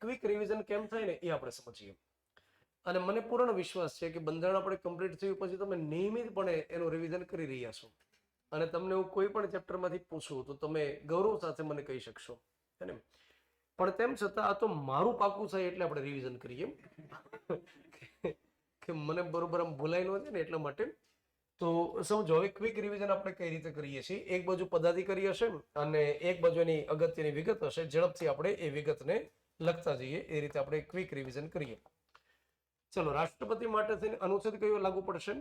Quick revision કેમ થાય ને એ આપણે સમજીએ. અને મને પૂર્ણ વિશ્વાસ છે કે બંધારણ આપણે કમ્પ્લીટ થયું પછી તમે નિયમિતપણે એનું રિવિઝન કરી રહ્યા છો અને તમને હું કોઈ પણ ચેપ્ટરમાંથી પૂછું તો તમે ગૌરવ સાથે મને કહી શકશો, હે ને? પણ તેમ છતાં આ તો મારું પાકું થાય એટલે આપણે રિવિઝન કરીએ કે મને બરોબર આમ ભૂલાઈ ન જાય ને એટલા માટે. તો સમજો હવે ક્વિક રિવિઝન આપણે કઈ રીતે કરીએ છીએ. એક બાજુ પદાધિકારી હશે અને એક બાજુ એની અગત્યની વિગત હશે. ઝડપથી આપણે એ વિગતને લખતા જઈએ, એ રીતે આપણે ક્વિક રિવિઝન કરીએ. ચલો, રાષ્ટ્રપતિ માટે થઈને અનુચ્છેદ કયો લાગુ પડશે?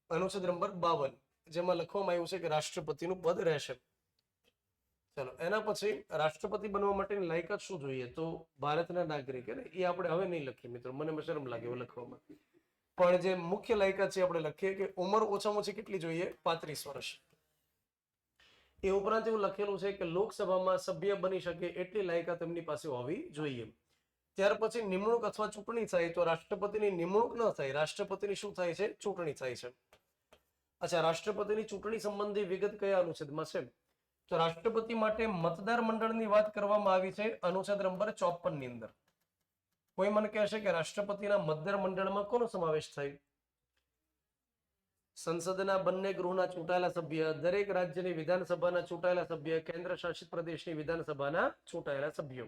અનુચ્છેદ નંબર 52, જેમાં લખવામાં આવ્યું છે કે રાષ્ટ્રપતિનું પદ રહેશે. ચલો, એના પછી રાષ્ટ્રપતિ બનવા માટેની લાયકાત શું જોઈએ? તો ભારતના નાગરિક, ને એ આપણે હવે નહીં લખીએ મિત્રો, મને શરમ લાગે એવું લખવામાં. પણ જે મુખ્ય લાયકાત છે આપણે લખીએ કે ઉંમર ઓછામાં ઓછી કેટલી જોઈએ? 35 વર્ષ. એ ઉપરાંત એવું લખેલું છે કે લોકસભામાં સભ્ય બની શકે એટલી લાયકાત એમની પાસે હોવી જોઈએ. ત્યાર પછી નિમણૂક અથવા ચૂંટણી થાય તો રાષ્ટ્રપતિની નિમણૂક ન થાય, રાષ્ટ્રપતિની શું થાય છે? ચૂંટણી થાય છે. અચ્છા, રાષ્ટ્રપતિની ચૂંટણી સંબંધી વિગત કયા અનુચ્છેદમાં છે? તો રાષ્ટ્રપતિ માટે મતદાર મંડળની વાત કરવામાં આવી છે અનુચ્છેદ નંબર 54 ની અંદર. કોઈ મને કહેશે કે રાષ્ટ્રપતિના મતદાર મંડળમાં કોનો સમાવેશ થાય? સંસદના બંને ગૃહના ચૂંટાયેલા સભ્ય, દરેક રાજ્યની વિધાનસભાના ચૂંટાયેલા સભ્ય, કેન્દ્ર શાસિત પ્રદેશની વિધાનસભાના ચૂંટાયેલા સભ્યો.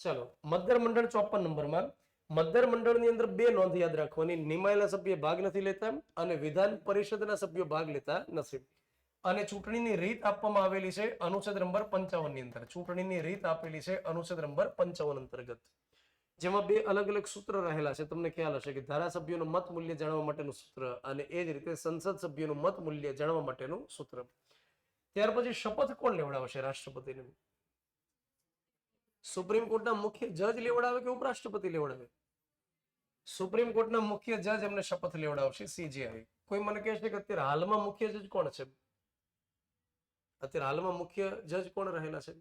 ચલો, મતદાર મંડળ 54 નંબરમાં મતદાર મંડળની અંદર બે નોંધ યાદ રાખવાની: નિમાયેલા સભ્ય ભાગ નથી લેતા અને વિધાન પરિષદના સભ્યો ભાગ લેતા નથી. અને ચૂંટણીની રીત આપવામાં આવેલી છે અનુચ્છેદ નંબર 55 ની અંદર. ચૂંટણીની રીત આપેલી છે અનુચ્છેદ નંબર 55 અંતર્ગત, જેમાં બે અલગ અલગ સૂત્ર રહેલા છે. તમને ખ્યાલ હશે કે ધારાસભ્યોનું મત મૂલ્ય જાણવા માટેનું સૂત્ર અને એ જ રીતે સંસદ સભ્યોનું મત મૂલ્ય જાણવા માટેનું સૂત્ર. ત્યાર પછી શપથ કોણ લેવડાવશે રાષ્ટ્રપતિને? સુપ્રીમ કોર્ટના મુખ્ય જજ લેવડાવે કે ઉપરાષ્ટ્રપતિ લેવડાવે? સુપ્રીમ કોર્ટના મુખ્ય જજ એમને શપથ લેવડાવશે, CJI. કોઈ મને કહેશે કે અત્યારે હાલમાં મુખ્ય જજ કોણ છે? અત્યારે હાલમાં મુખ્ય જજ કોણ રહેલા છે?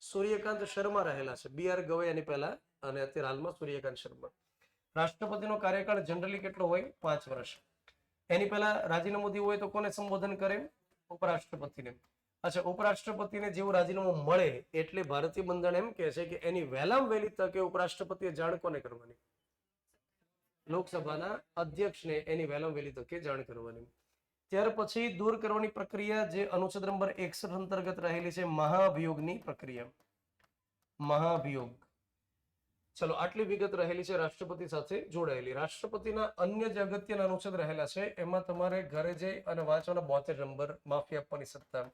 સૂર્યકાંત શર્મા રહેલા છે. BR ગવૈયાની પહેલા અને અત્યારે હાલમાં સૂર્યકાંત શર્મા. રાષ્ટ્રપતિનો કાર્યકાળ જનરલી કેટલો હોય? 5 વર્ષ. એની પહેલા રાજીનામું દેવું હોય તો કોને સંબોધન કરે? ઉપરાષ્ટ્રપતિને. અચ્છા, ઉપરાષ્ટ્રપતિને જેવું રાજીનામું મળે એટલે ભારતીય બંધારણ એમ કહે છે કે એની વહેલામાં વહેલી તકે ઉપરાષ્ટ્રપતિએ જાણ કોને કરવાની? લોકસભાના અધ્યક્ષને એની વહેલામાં વહેલી તકે જાણ કરવાની. ત્યાર પછી દૂર કરવાની પ્રક્રિયા જે અનુચ્છેદ નંબર 61 અંતર્ગત રહેલી છે, મહાભિયોગની પ્રક્રિયા. મહાભિયોગ. ચલો, આટલી વિગત રહેલી છે રાષ્ટ્રપતિ સાથે જોડાયેલી. રાષ્ટ્રપતિના અન્ય જે અગત્યના અનુચ્છેદ રહેલા છે એમાં તમારે ઘરે જઈ અને વાંચવાના 72 નંબર માફી આપવાની સત્તા,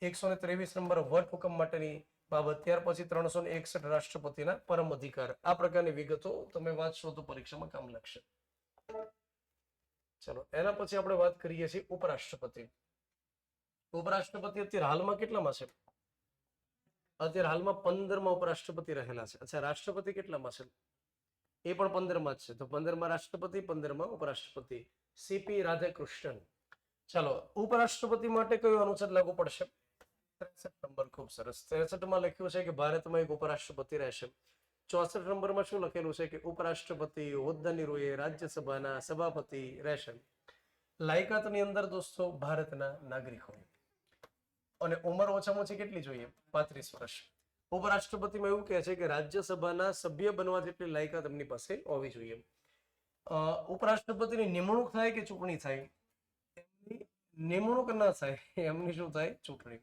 123 નંબર વટ હુકમ માટેની બાબત, ત્યાર પછી 361 રાષ્ટ્રપતિના પરમ અધિકાર. આ પ્રકારની વિગતો તમે વાંચશો તો પરીક્ષામાં કામ લાગશે. ચલો, એના પછી આપણે વાત કરીએ છીએ ઉપરાષ્ટ્રપતિ. ઉપરાષ્ટ્રપતિ અત્યારે હાલમાં કેટલામાં છે? અત્યારે હાલમાં 15માં ઉપરાષ્ટ્રપતિ રહેલા છે. અચ્છા, રાષ્ટ્રપતિ કેટલામાં છે? એ પણ 15માં જ છે. તો 15માં રાષ્ટ્રપતિ, 15માં ઉપરાષ્ટ્રપતિ. CP રાધાકૃષ્ણન. ચાલો, ઉપરાષ્ટ્રપતિ માટે કયો અનુચ્છેદ લાગુ પડશે? 63 નંબર. ખૂબ સરસ. 63માં લખ્યું છે કે ભારતમાં એક ઉપરાષ્ટ્રપતિ રહેશે. 64 નંબરમાં શું લખેલું છે કે ઉપરાષ્ટ્રપતિ હોદ્દાની રૂએ રાજ્યસભાના સભાપતિ રહેશે. લાયકાતની અંદર દોસ્તો ભારતના નાગરિક હોય અને ઉંમર ઓછામાં ઓછી કેટલી જોઈએ? 35 વર્ષ. ઉપરાષ્ટ્રપતિમાં એવું કહે છે કે રાજ્યસભાના સભ્ય બનવા જેટલી લાયકાત એમની પાસે હોવી જોઈએ. ઉપરાષ્ટ્રપતિની નિમણૂક થાય કે ચૂંટણી થાય? એમની નિમણૂક ન થાય, એમની શું થાય? ચૂંટણી.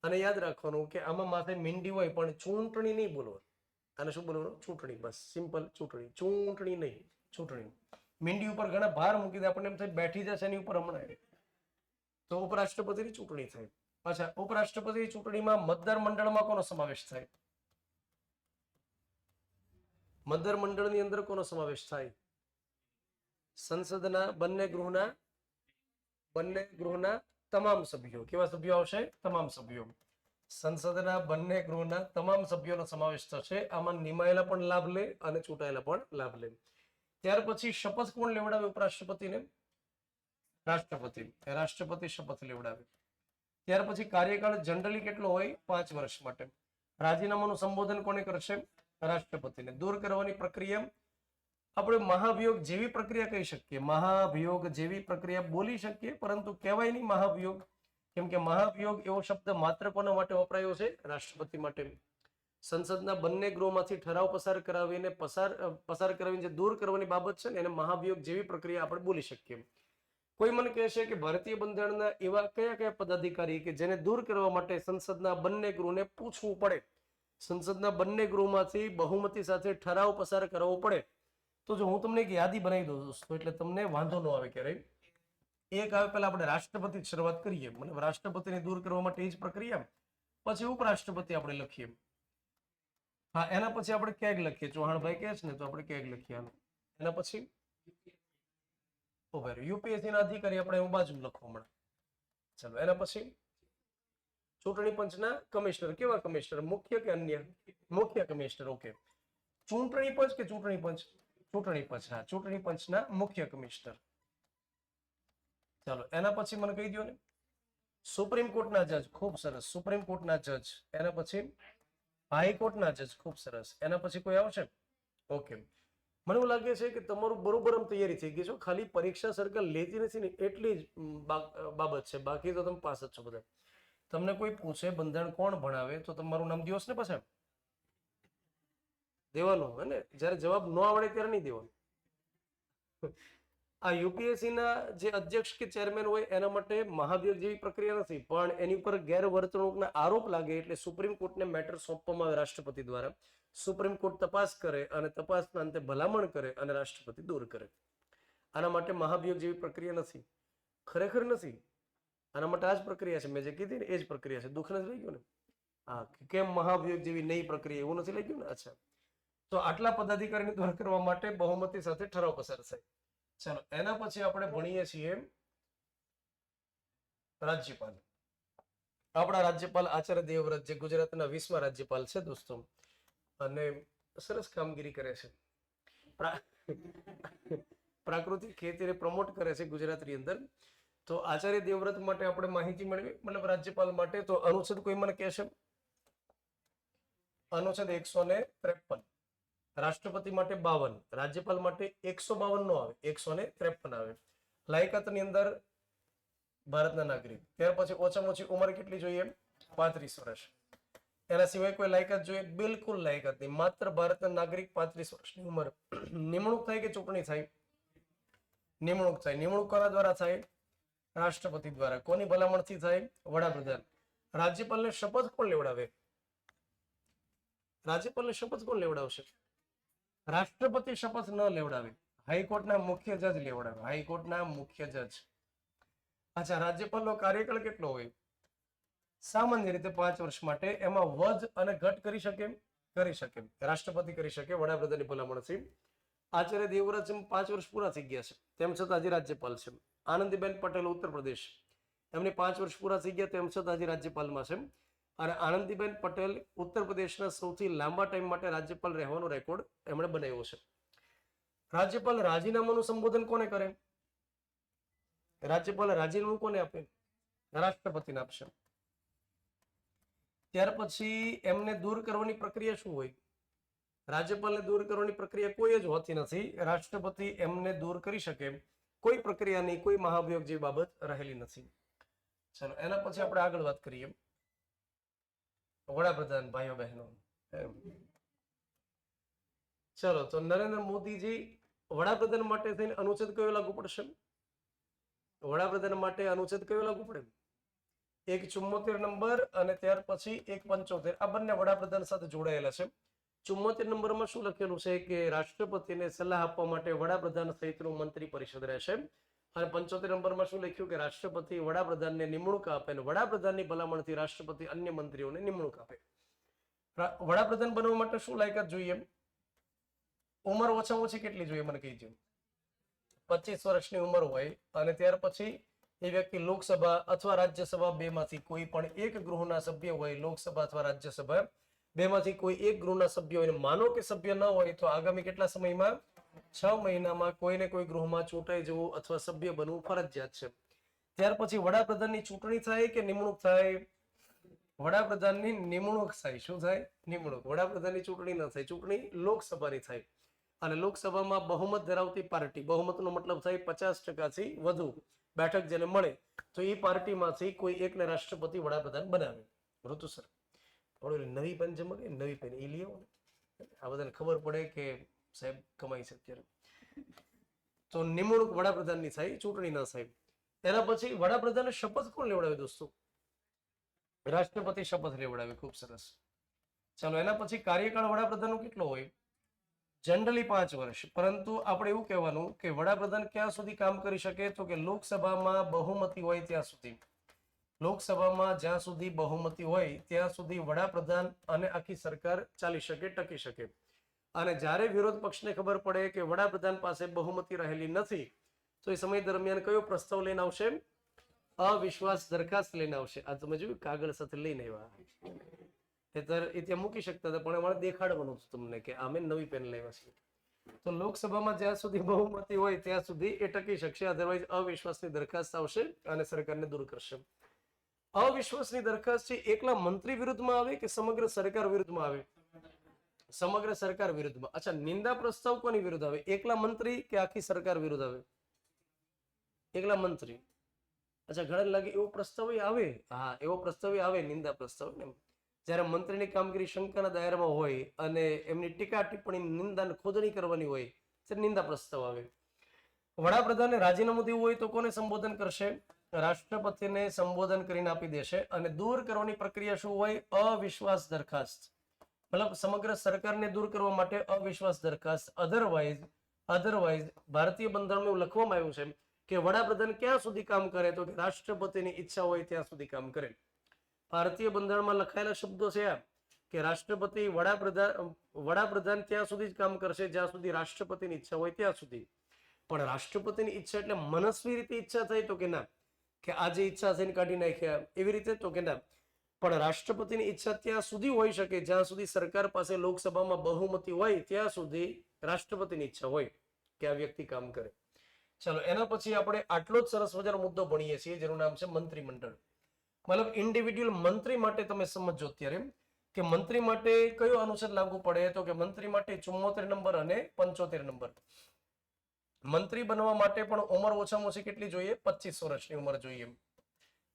અને યાદ રાખવાનું કે આમાં માથે મીંડી હોય પણ ચૂંટણી નહીં બોલવાનું. આને શું બોલવાનું? ચૂંટણી. બસ, સિમ્પલ ચૂંટણી. ચૂંટણી નહીં, ચૂંટણી. મીંડી ઉપર ઘણા ભાર મૂકી દે, આપણને એમ થાય બેઠી જશે એની ઉપર હમણાં. તો ઉપરાષ્ટ્રપતિની ચૂંટણી થાય. અચ્છા, ઉપરાષ્ટ્રપતિ ચૂંટણીમાં મતદાર મંડળમાં કોનો સમાવેશ થાય? મતદાર મંડળની અંદર કોનો સમાવેશ થાય? સંસદના બંને ગૃહના તમામ સભ્યો. કેવા સભ્યો આવશે? તમામ સભ્યો. સંસદના બંને ગૃહના તમામ સભ્યોનો સમાવેશ થશે. આમાં નિમાયેલા પણ લાભ લે અને ચૂંટાયેલા પણ લાભ લે. ત્યાર પછી શપથ કોણ લેવડાવે ઉપરાષ્ટ્રપતિને? રાષ્ટ્રપતિ. રાષ્ટ્રપતિ શપથ લેવડાવે. ત્યાર પછી કાર્યકાળ જનરલી કેટલો હોય? 5 વર્ષ માટે. રાજીનામાનું સંબોધન કોને કરશે? રાષ્ટ્રપતિને. દૂર કરવાની પ્રક્રિયા આપણે મહાભિયોગ જેવી પ્રક્રિયા કહી શકીએ. મહાભિયોગ જેવી પ્રક્રિયા બોલી શકીએ, પરંતુ કહેવાય નહીં મહાભિયોગ, કેમ કે મહાભિયોગ એવો શબ્દ માત્ર કોના માટે વપરાયો છે? રાષ્ટ્રપતિ માટે. સંસદના બંને ગૃહમાંથી ઠરાવ પસાર કરાવીને જે દૂર કરવાની બાબત છે ને એને મહાભિયોગ જેવી પ્રક્રિયા આપણે બોલી શકીએ. કોઈ મને કહેશે કે ભારતીય બંધારણના એવા કયા કયા પદાધિકારી કે જેને દૂર કરવા માટે સંસદના બંને ગૃહને પૂછવું પડે, સંસદના બંને ગૃહમાંથી બહુમતી સાથે ઠરાવ પસાર કરવો પડે, તો જો હું તમને એક યાદી બનાવી દઉં દોસ્તો, એટલે તમને વાંધો ન આવે ક્યારેય. એક આવે પહેલા આપણે રાષ્ટ્રપતિ શરૂઆત કરીએ, મતલબ રાષ્ટ્રપતિને દૂર કરવા માટે એ જ પ્રક્રિયા, પછી ઉપરાષ્ટ્રપતિ આપણે લખીએ. હા, એના પછી આપણે કેગ લખીએ, ચૌહાણભાઈ કહે છે ને તો આપણે કેગ લખીએ. એના પછી યુપીએસસી ના અધિકારી આપણે હું બાજુ લખો હમણાં. ચાલો, એના પછી ચૂંટણી પંચના કમિશનર. કેવા કમિશનર? મુખ્ય કે અન્ય? મુખ્ય કમિશનર. ઓકે. ચૂંટણી પંચ કે ચૂંટણી પંચ? ચૂંટણી પંચ. હા, ચૂંટણી પંચના મુખ્ય કમિશનર. ચાલો, એના પછી મને કહી દો ને, સુપ્રીમ કોર્ટના જજ. ખૂબ સરસ, સુપ્રીમ કોર્ટના જજ. એના પછી હાઈકોર્ટના જજ. ખૂબ સરસ. એના પછી કોઈ આવશે? ઓકે. મને એવું લાગે છે કે તમારું બરોબર તૈયારી થઈ ગઈ છે. ખાલી પરીક્ષા સરકાર લેતી નથી ને એટલી જ બાબત છે, બાકી તો તમે પાસ જ છો બધા. તમને કોઈ પૂછે બંધારણ કોણ ભણાવે તો તમારું નામ દિવસ ને પાછા દેવાનું હે ને, જયારે જવાબ ન આવડે ત્યારે નહીં દેવાનું. આ યુપીએસસી ના જે અધ્યક્ષ કે ચેરમેન હોય એના માટે મહાભિયોગ જેવી પ્રક્રિયા નથી, પણ એની ઉપર ગેરવર્તણૂકના આરોપ લાગે એટલે સુપ્રીમ કોર્ટને મેટર સોંપવામાં આવે રાષ્ટ્રપતિ દ્વારા. સુપ્રીમ કોર્ટ તપાસ કરે અને તપાસના અંતે ભલામણ કરે અને રાષ્ટ્રપતિ દૂર કરે. આના માટે મહાભિયોગ જેવી પ્રક્રિયા નથી, ખરેખર નથી. આના માટે આ જ પ્રક્રિયા છે, મેં જે કીધી ને એ જ પ્રક્રિયા છે. દુઃખ નથી લાગ્યું ને? હા, કેમ મહાભિયોગ જેવી નઈ પ્રક્રિયા, એવું નથી લાગ્યું ને? અચ્છા, તો આટલા પદાધિકારીને દૂર કરવા માટે બહુમતી સાથે ઠરાવ પસાર થાય. ચાલો, એના પછી આપણે ભણીએ છીએ રાજ્યપાલ. આપણા રાજ્યપાલ આચાર્ય દેવવ્રત, જે ગુજરાતના 20મા રાજ્યપાલ છે દોસ્તો, અને સરસ કામગીરી કરે છે. પ્રાકૃતિક ખેતીને પ્રમોટ કરે છે ગુજરાતની અંદર. તો આચાર્ય દેવવ્રત માટે આપણે માહિતી મેળવી, મતલબ રાજ્યપાલ માટે. તો અનુચ્છેદ કોઈ મને કહેશે? અનુચ્છેદ 153. રાષ્ટ્રપતિ માટે 52, રાજ્યપાલ માટે 152 નો આવે, 153 આવે. લાયકાતની અંદર ભારતના નાગરિક. ત્યાર પછી ઓછામાં ઓછી ઉંમર કેટલી જોઈએ? 35 વર્ષ. એના સિવાય કોઈ લાયકાત જોઈએ? બિલકુલ લાયકાત નહીં. માત્ર ભારતના નાગરિક 35 વર્ષની ઉંમર. નિમણૂક થાય કે ચૂંટણી થાય? નિમણૂક થાય. નિમણૂક કોના દ્વારા થાય? રાષ્ટ્રપતિ દ્વારા. કોની ભલામણથી થાય? વડાપ્રધાન. રાજ્યપાલને શપથ કોણ લેવડાવે? રાજ્યપાલને શપથ કોણ લેવડાવશે? રાષ્ટ્રપતિ શપથ ન લેવડાવે, હાઈકોર્ટના મુખ્ય જજ લેવડાવે. હાઈકોર્ટના મુખ્ય જજ. અચ્છા, રાજ્યપાલનો કાર્યકાળ કેટલો હોય? સામાન્ય રીતે 5 વર્ષ માટે. એમાં વધ અને ઘટ કરી શકે? કરી શકે. રાષ્ટ્રપતિ કરી શકે વડાપ્રધાનની ભલામણથી. આચાર્ય દેવવ્રત 5 વર્ષ પૂરા થઈ ગયા છે, તેમ છતાં હજી રાજ્યપાલ છે. આનંદીબેન પટેલ ઉત્તર પ્રદેશ, એમની 5 વર્ષ પૂરા થઈ ગયા તેમ છતાં હજી રાજ્યપાલમાં છે. અને આનંદીબેન પટેલ ઉત્તર પ્રદેશના સૌથી લાંબા ટાઈમ માટે રાજ્યપાલ રહેવાનો રેકોર્ડ એમણે બનાવ્યો છે. રાજ્યપાલ રાજીનામાનું સંબોધન કોને કરે? રાજ્યપાલ રાજીનામું કોને આપે? રાષ્ટ્રપતિને આપશે. ત્યાર પછી એમને દૂર કરવાની પ્રક્રિયા શું હોય? રાજ્યપાલને દૂર કરવાની પ્રક્રિયા કોઈ જ હોતી નથી. રાષ્ટ્રપતિ એમને દૂર કરી શકે. કોઈ પ્રક્રિયા નહીં, કોઈ મહાભિયોગ જેવી બાબત રહેલી નથી. ચલો, એના પછી આપણે આગળ વાત કરીએ. વડાપ્રધાન ભાઈઓ બહેનો, ચલો, તો નરેન્દ્ર મોદીજી વડાપ્રધાન માટે થઈને અનુચ્છેદ કયો લાગુ પડશે? વડાપ્રધાન માટે અનુચ્છેદ કયો લાગુ પડે? 174 નંબર અને ત્યાર પછી 175. આ બંને વડાપ્રધાન સાથે જોડાયેલા છે. 74 નંબરમાં શું લખેલું છે કે રાષ્ટ્રપતિને સલાહ આપવા માટે વડાપ્રધાન સહિતનું મંત્રી પરિષદ રહેશે. અને 75 નંબરમાં શું લખ્યું કે રાષ્ટ્રપતિ વડાપ્રધાનને નિમણૂક આપે અને વડાપ્રધાનની ભલામણથી રાષ્ટ્રપતિ અન્ય મંત્રીઓને નિમણૂક આપે. વડાપ્રધાન બનવા માટે શું લાયકાત જોઈએ? ઉંમર ઓછામાં ઓછી કેટલી જોઈએ મને કહી દો? 25 વર્ષની ઉંમર હોય અને ત્યાર પછી એ વ્યક્તિ લોકસભા અથવા રાજ્યસભા બેમાંથી કોઈ પણ એક ગૃહના સભ્ય હોય. લોકસભા અથવા રાજ્યસભા બેમાંથી કોઈ એક ગૃહના સભ્ય હોય. માનો કે સભ્ય ન હોય તો આગામી કેટલા સમયમાં? 6 મહિનામાં કોઈને કોઈ ગૃહમાં ચૂંટાઈ જવું અથવા સભ્ય બનવું ફરજિયાત છે. ત્યાર પછી વડાપ્રધાનની ચૂંટણી થાય કે નિમણૂક થાય? વડાપ્રધાનની નિમણૂક થાય. શું થાય? નિમણૂક. વડાપ્રધાનની ચૂંટણી ન થાય. ચૂંટણી લોકસભાની થાય. અને લોકસભામાં બહુમત ધરાવતી પાર્ટી, બહુમતનો મતલબ થાય 50%થી વધુ બેઠક જેને મળે, તો એ પાર્ટીમાંથી કોઈ એકને રાષ્ટ્રપતિ વડાપ્રધાન બનાવે. ઋતુસર. નવી પેન ચમકે નવી પેન એ લઈ આવો ને, આ બધાને ખબર પડે કે સાહેબ કમાઈ છે અત્યારે. તો નિમણૂક વડાપ્રધાનની થાય, ચૂંટણી ના થાય. એના પછી વડાપ્રધાનને શપથ કોણ લેવડાવે દોસ્તો? રાષ્ટ્રપતિ શપથ લેવડાવે. ખૂબ સરસ. ચાલો, એના પછી કાર્યકાળ વડાપ્રધાનનો કેટલો હોય? જનરલી 5 વર્ષ. પરંતુ આપણે એવું કહેવાનું કે વડાપ્રધાન ક્યાં સુધી કામ કરી શકે? તો કે લોકસભામાં બહુમતી હોય ત્યાં સુધી. લોકસભામાં જ્યાં સુધી બહુમતી હોય ત્યાં સુધી વડાપ્રધાન અને આખી સરકાર ચાલી શકે, ટકી શકે. અને જ્યારે વિરોધ પક્ષને ખબર પડે કે વડાપ્રધાન પાસે બહુમતી રહેલી નથી, તો એ સમય દરમિયાન કયો પ્રસ્તાવ લઈને આવશે? અવિશ્વાસ દરખાસ્ત લઈને આવશે. આ તમે જોયું, કાગળ સાથે લઈને આવ્યા. એ ત્યાં મૂકી શકતા હતા, પણ અમારે દેખાડવાનું હતું તમને કે અમે નવી પેન લાવ્યા છીએ. તો લોકસભામાં જ્યાં સુધી બહુમતી હોય ત્યાં સુધી એ ટકી શકશે, અધરવાઇઝ અવિશ્વાસની દરખાસ્ત આવશે અને સરકારને દૂર કરશે. અવિશ્વાસની દરખાસ્ત છે એકલા મંત્રી વિરુદ્ધમાં આવે કે સમગ્ર સરકાર વિરુદ્ધમાં આવે? સમગ્ર સરકાર વિરુદ્ધમાં. અચ્છા, નિંદા પ્રસ્તાવ કોની વિરુદ્ધ આવે? એકલા મંત્રી કે આખી સરકાર વિરુદ્ધ આવે? એકલા મંત્રી. અચ્છા, ઘણા લાગે એવો પ્રસ્તાવ આવે. હા, એવો પ્રસ્તાવ આવે, નિંદા પ્રસ્તાવ ને. જ્યારે મંત્રીની કામગીરી શંકાના દાયરામાં હોય અને એમની ટીકા ટિપ્પણી, નિંદા, ખોદણી કરવાની હોય ત્યારે નિંદા પ્રસ્તાવ આવે. વડાપ્રધાને રાજીનામું દેવું હોય તો કોને સંબોધન કરશે? રાષ્ટ્રપતિને સંબોધન કરીને આપી દેશે. અને દૂર કરવાની પ્રક્રિયા શું હોય? અવિશ્વાસ દરખાસ્ત. મતલબ સમગ્ર સરકારને દૂર કરવા માટે અવિશ્વાસ દરખાસ્ત. અધરવાઇઝ ભારતીય બંધારણમાં એવું લખવામાં આવ્યું છે કે વડાપ્રધાન ક્યાં સુધી કામ કરે? તો કે રાષ્ટ્રપતિની ઈચ્છા હોય ત્યાં સુધી કામ કરે. ભારતીય બંધારણમાં લખાયેલા શબ્દો છે આ કે રાષ્ટ્રપતિ વડાપ્રધાન ત્યાં સુધી જ કામ કરશે જ્યાં સુધી રાષ્ટ્રપતિની ઈચ્છા હોય ત્યાં સુધી. પણ રાષ્ટ્રપતિની ઈચ્છા એટલે મનસ્વી રીતે ઈચ્છા થાય? તો કે ના, કે આજે ઈચ્છા થઈને કાઢી નાખ્યા એવી રીતે? તો કે ના. પણ રાષ્ટ્રપતિની ઈચ્છા ત્યાં સુધી હોઈ શકે જ્યાં સુધી સરકાર પાસે લોકસભામાં બહુમતી હોય ત્યાં સુધી રાષ્ટ્રપતિની ઈચ્છા હોય કે આ વ્યક્તિ કામ કરે. ચાલો, એના પછી આપણે આટલો જ સરસ મજાનો મુદ્દો ભણીએ છીએ જેનું નામ છે મંત્રીમંડળ. મતલબ ઇન્ડિવિડ્યુઅલ મંત્રી માટે તમે સમજો અત્યારે કે મંત્રી માટે કયો અનુચ્છેદ લાગુ પડે? તો કે મંત્રી માટે 74 નંબર અને 75 નંબર. મંત્રી બનવા માટે પણ ઉંમર ઓછામાં ઓછી કેટલી જોઈએ? 25 વર્ષની ઉંમર જોઈએ.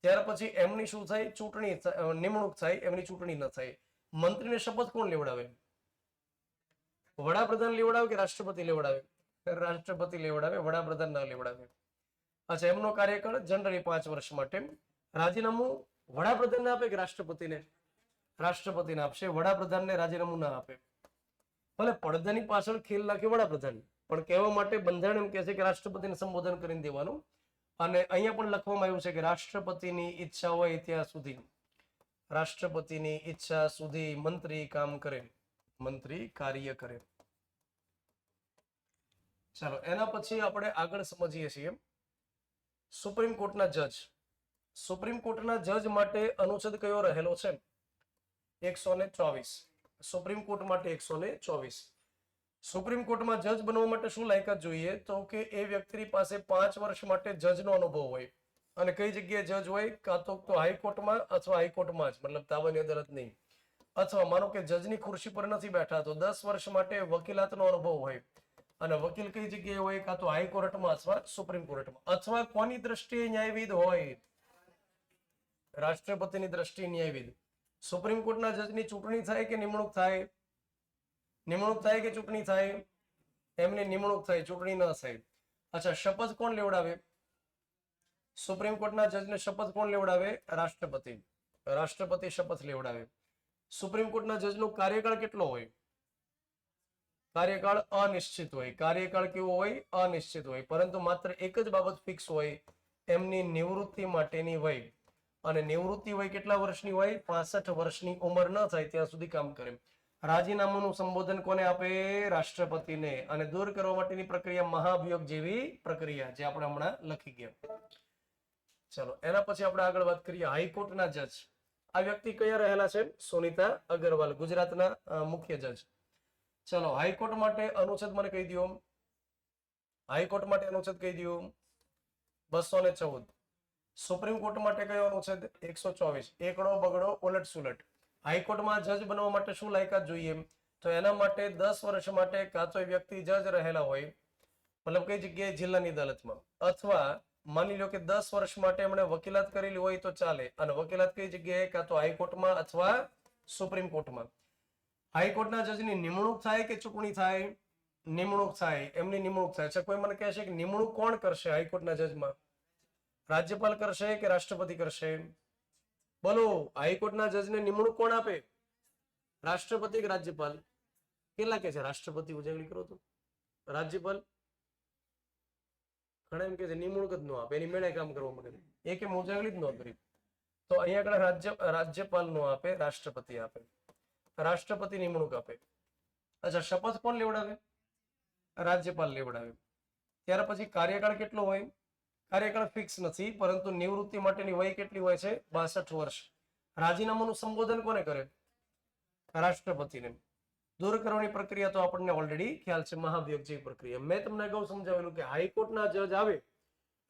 ત્યાર પછી એમની શું થાય? ચૂંટણી, નિમણૂક થાય, એમની ચૂંટણી ન થાય. મંત્રીને શપથ કોણ લેવડાવે? વડાપ્રધાન લેવડાવે કે રાષ્ટ્રપતિ લેવડાવે? રાષ્ટ્રપતિ લેવડાવે, વડાપ્રધાન ના લેવડાવે. અચ્છા, એમનો કાર્યકાળ જનરલી 5 વર્ષ માટે. રાજીનામું વડાપ્રધાનને આપે કે રાષ્ટ્રપતિને? રાષ્ટ્રપતિને આપશે. વડાપ્રધાનને રાજીનામું ના આપે. ભલે પડદાની પાછળ ખેલ નાખે વડાપ્રધાન, પણ કહેવા માટે બંધારણ એમ કહે છે કે રાષ્ટ્રપતિને સંબોધન કરીને દેવાનું. અને અહીંયા પણ લખવામાં આવ્યું છે કે રાષ્ટ્રપતિની ઈચ્છા હોય ત્યાં સુધી, રાષ્ટ્રપતિની ઈચ્છા સુધી મંત્રી કામ કરે, મંત્રી કાર્ય કરે. ચાલો, એના પછી આપણે આગળ સમજીએ છીએ સુપ્રીમ કોર્ટના જજ. સુપ્રીમ કોર્ટના જજ માટે અનુચ્છેદ કયો રહેલો છે? 124. સુપ્રીમ કોર્ટ માટે 124. સુપ્રીમ કોર્ટમાં જજ બનવા માટે શું લાયકાત જોઈએ? તો કે એ વ્યક્તિની પાસે 5 વર્ષ માટે જજનો અનુભવ હોય. અને કઈ જગ્યાએ જજ હોય? કાં તો હાઈકોર્ટમાં અથવા હાઈકોર્ટમાં જ, મતલબ તાબાની અદાલત નહીં. અથવા માનો કે જજની ખુરશી પર નથી બેઠા તો 10 વર્ષ માટે વકીલાતનો અનુભવ હોય. અને વકીલ કઈ જગ્યાએ હોય? કાં તો હાઈકોર્ટમાં અથવા સુપ્રીમ કોર્ટમાં. અથવા કોની દ્રષ્ટિએ ન્યાયવિદ હોય? રાષ્ટ્રપતિની દ્રષ્ટિએ ન્યાયવિદ. સુપ્રીમ કોર્ટના જજની ચૂંટણી થાય કે નિમણૂક થાય? નિમણૂક થાય કે ચૂંટણી થાય? એમની નિમણૂક થાય, ચૂંટણી ન થાય. અચ્છા, શપથ કોણ લેવડાવે? સુપ્રીમ કોર્ટના જજને શપથ કોણ લેવડાવે? રાષ્ટ્રપતિ. રાષ્ટ્રપતિ શપથ લેવડાવે. સુપ્રીમ કોર્ટના જજનો કાર્યકાળ કેટલો હોય? કાર્યકાળ અનિશ્ચિત હોય. કાર્યકાળ કેવો હોય? અનિશ્ચિત હોય. પરંતુ માત્ર એક જ બાબત ફિક્સ હોય, એમની નિવૃત્તિ માટેની વય. અને નિવૃત્તિ વય કેટલા વર્ષની હોય? 65 વર્ષની ઉંમર ન થાય ત્યાં સુધી કામ કરે. રાજીનામાનું સંબોધન કોને આપે? રાષ્ટ્રપતિને. અને દૂર કરવા માટેની પ્રક્રિયા મહાભિયોગ જેવી પ્રક્રિયા, જે આપણે હમણાં લખી ગયા. ચલો, એના પછી આપણે આગળ વાત કરીએ હાઈકોર્ટના જજ. આ વ્યક્તિ કયા રહેલા છે? સુનીતા અગ્રવાલ, ગુજરાતના મુખ્ય જજ. ચલો, હાઈકોર્ટ માટે અનુચ્છેદ મને કહી દો. હાઈકોર્ટ માટે અનુચ્છેદ કહી દો. 214. સુપ્રીમ કોર્ટ માટે કયો અનુચ્છેદ? 124. એકડો બગડો ઉલટ સુલટ. હાઈકોર્ટમાં જજ બનવા માટે શું લાયકાત જોઈએ? તો એના માટે 10 વર્ષ માટે કાં તો વ્યક્તિ જજ રહેલા હોય, મતલબ કઈ જગ્યાએ? જિલ્લાની અદાલતમાં. અથવા માની લો કે 10 વર્ષ માટે એમણે વકીલાત કરેલી હોય તો ચાલે. અને વકીલાત કઈ જગ્યાએ? કાં તો હાઈકોર્ટમાં અથવા સુપ્રીમ કોર્ટમાં. હાઈકોર્ટના જજની નિમણૂક થાય કે ચૂંટણી થાય? નિમણૂક થાય. એમની નિમણૂક થાય છે. કોઈ મને કહેશે કે નિમણૂક કોણ કરશે હાઈકોર્ટના જજમાં? રાજ્યપાલ કરશે કે રાષ્ટ્રપતિ કરશે? બોલો, હાઈકોર્ટના જજને નિમણૂક કોણ આપે? રાષ્ટ્રપતિ કે રાજ્યપાલ? કેટલા કે છે રાષ્ટ્રપતિ ઉજાગરી કરો તો? રાજ્યપાલ? ઘણા એમ કે છે નિમણૂક જ ન આપે, એની મેળે કામ કરવા માંગે. એ કે ઉજાગરી જ ન કરી. તો અહીંયા આગળ રાજ્યપાલ નો આપે, રાષ્ટ્રપતિ આપે. રાષ્ટ્રપતિ નિમણૂક આપે. અચ્છા, શપથ કોણ લેવડાવે? રાજ્યપાલ લેવડાવે. ત્યાર પછી કાર્યકાળ કેટલો હોય? કાર્યકાળ ફિક્સ નથી, પરંતુ નિવૃત્તિ માટેની વય કેટલી હોય છે? 62 વર્ષ. રાજીનામાનું સંબોધન કોને કરે? રાષ્ટ્રપતિને. દૂર કરવાની પ્રક્રિયા તો આપણને ઓલરેડી ખ્યાલ છે, મહાભિયોગ જેવી પ્રક્રિયા. મેં તમને અગાઉ સમજાવેલું કે હાઈકોર્ટના જજ આવે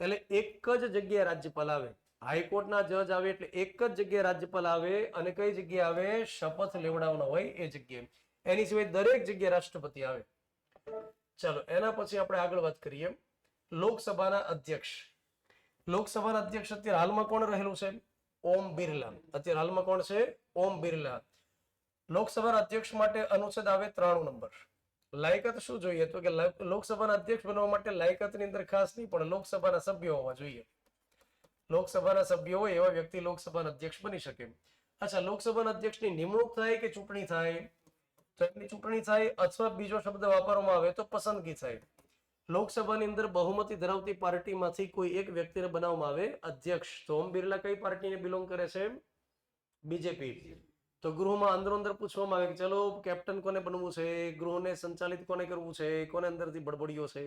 એટલે એક જ જગ્યાએ રાજ્યપાલ આવે. હાઈકોર્ટના જજ આવે એટલે એક જ જગ્યાએ રાજ્યપાલ આવે. અને કઈ જગ્યાએ આવે? શપથ લેવડાવવાનો હોય એ જગ્યાએ. એની સિવાય દરેક જગ્યાએ રાષ્ટ્રપતિ આવે. ચાલો, એના પછી આપણે આગળ વાત કરીએ. લોકસભાના અધ્યક્ષ. લોકસભાના અધ્યક્ષ અત્યારે હાલમાં કોણ રહેલું છે? ઓમ બિરલા. અત્યારે હાલમાં કોણ છે? ઓમ બિરલા. લોકસભાના અધ્યક્ષ માટે અનુચ્છેદ આવે 93 નંબર. લાયકાત શું જોઈએ? તો કે લોકસભાના અધ્યક્ષ બનવા માટે લાયકાતની અંદર ખાસ નહીં, પણ લોકસભાના સભ્યો હોવા જોઈએ. લોકસભાના સભ્યો હોય એવા વ્યક્તિ લોકસભાના અધ્યક્ષ બની શકે. અચ્છા, લોકસભાના અધ્યક્ષની નિમણૂક થાય કે ચૂંટણી થાય? તો એમની ચૂંટણી થાય, અથવા બીજો શબ્દ વાપરવામાં આવે તો પસંદગી થાય. લોકસભાની અંદર બહુમતી ધરાવતી પાર્ટીમાંથી કોઈ એક વ્યક્તિને બનાવવામાં આવે અધ્યક્ષ. તો ઓમ બિરલા કઈ પાર્ટીને બિલોંગ કરે છે? બીજેપી. તો ગૃહમાં અંદરો અંદર પૂછવામાં આવે કે ચલો કેપ્ટન કોને બનવું છે, ગૃહને સંચાલિત કોને કરવું છે, કોને અંદરથી બડબડીઓ છે.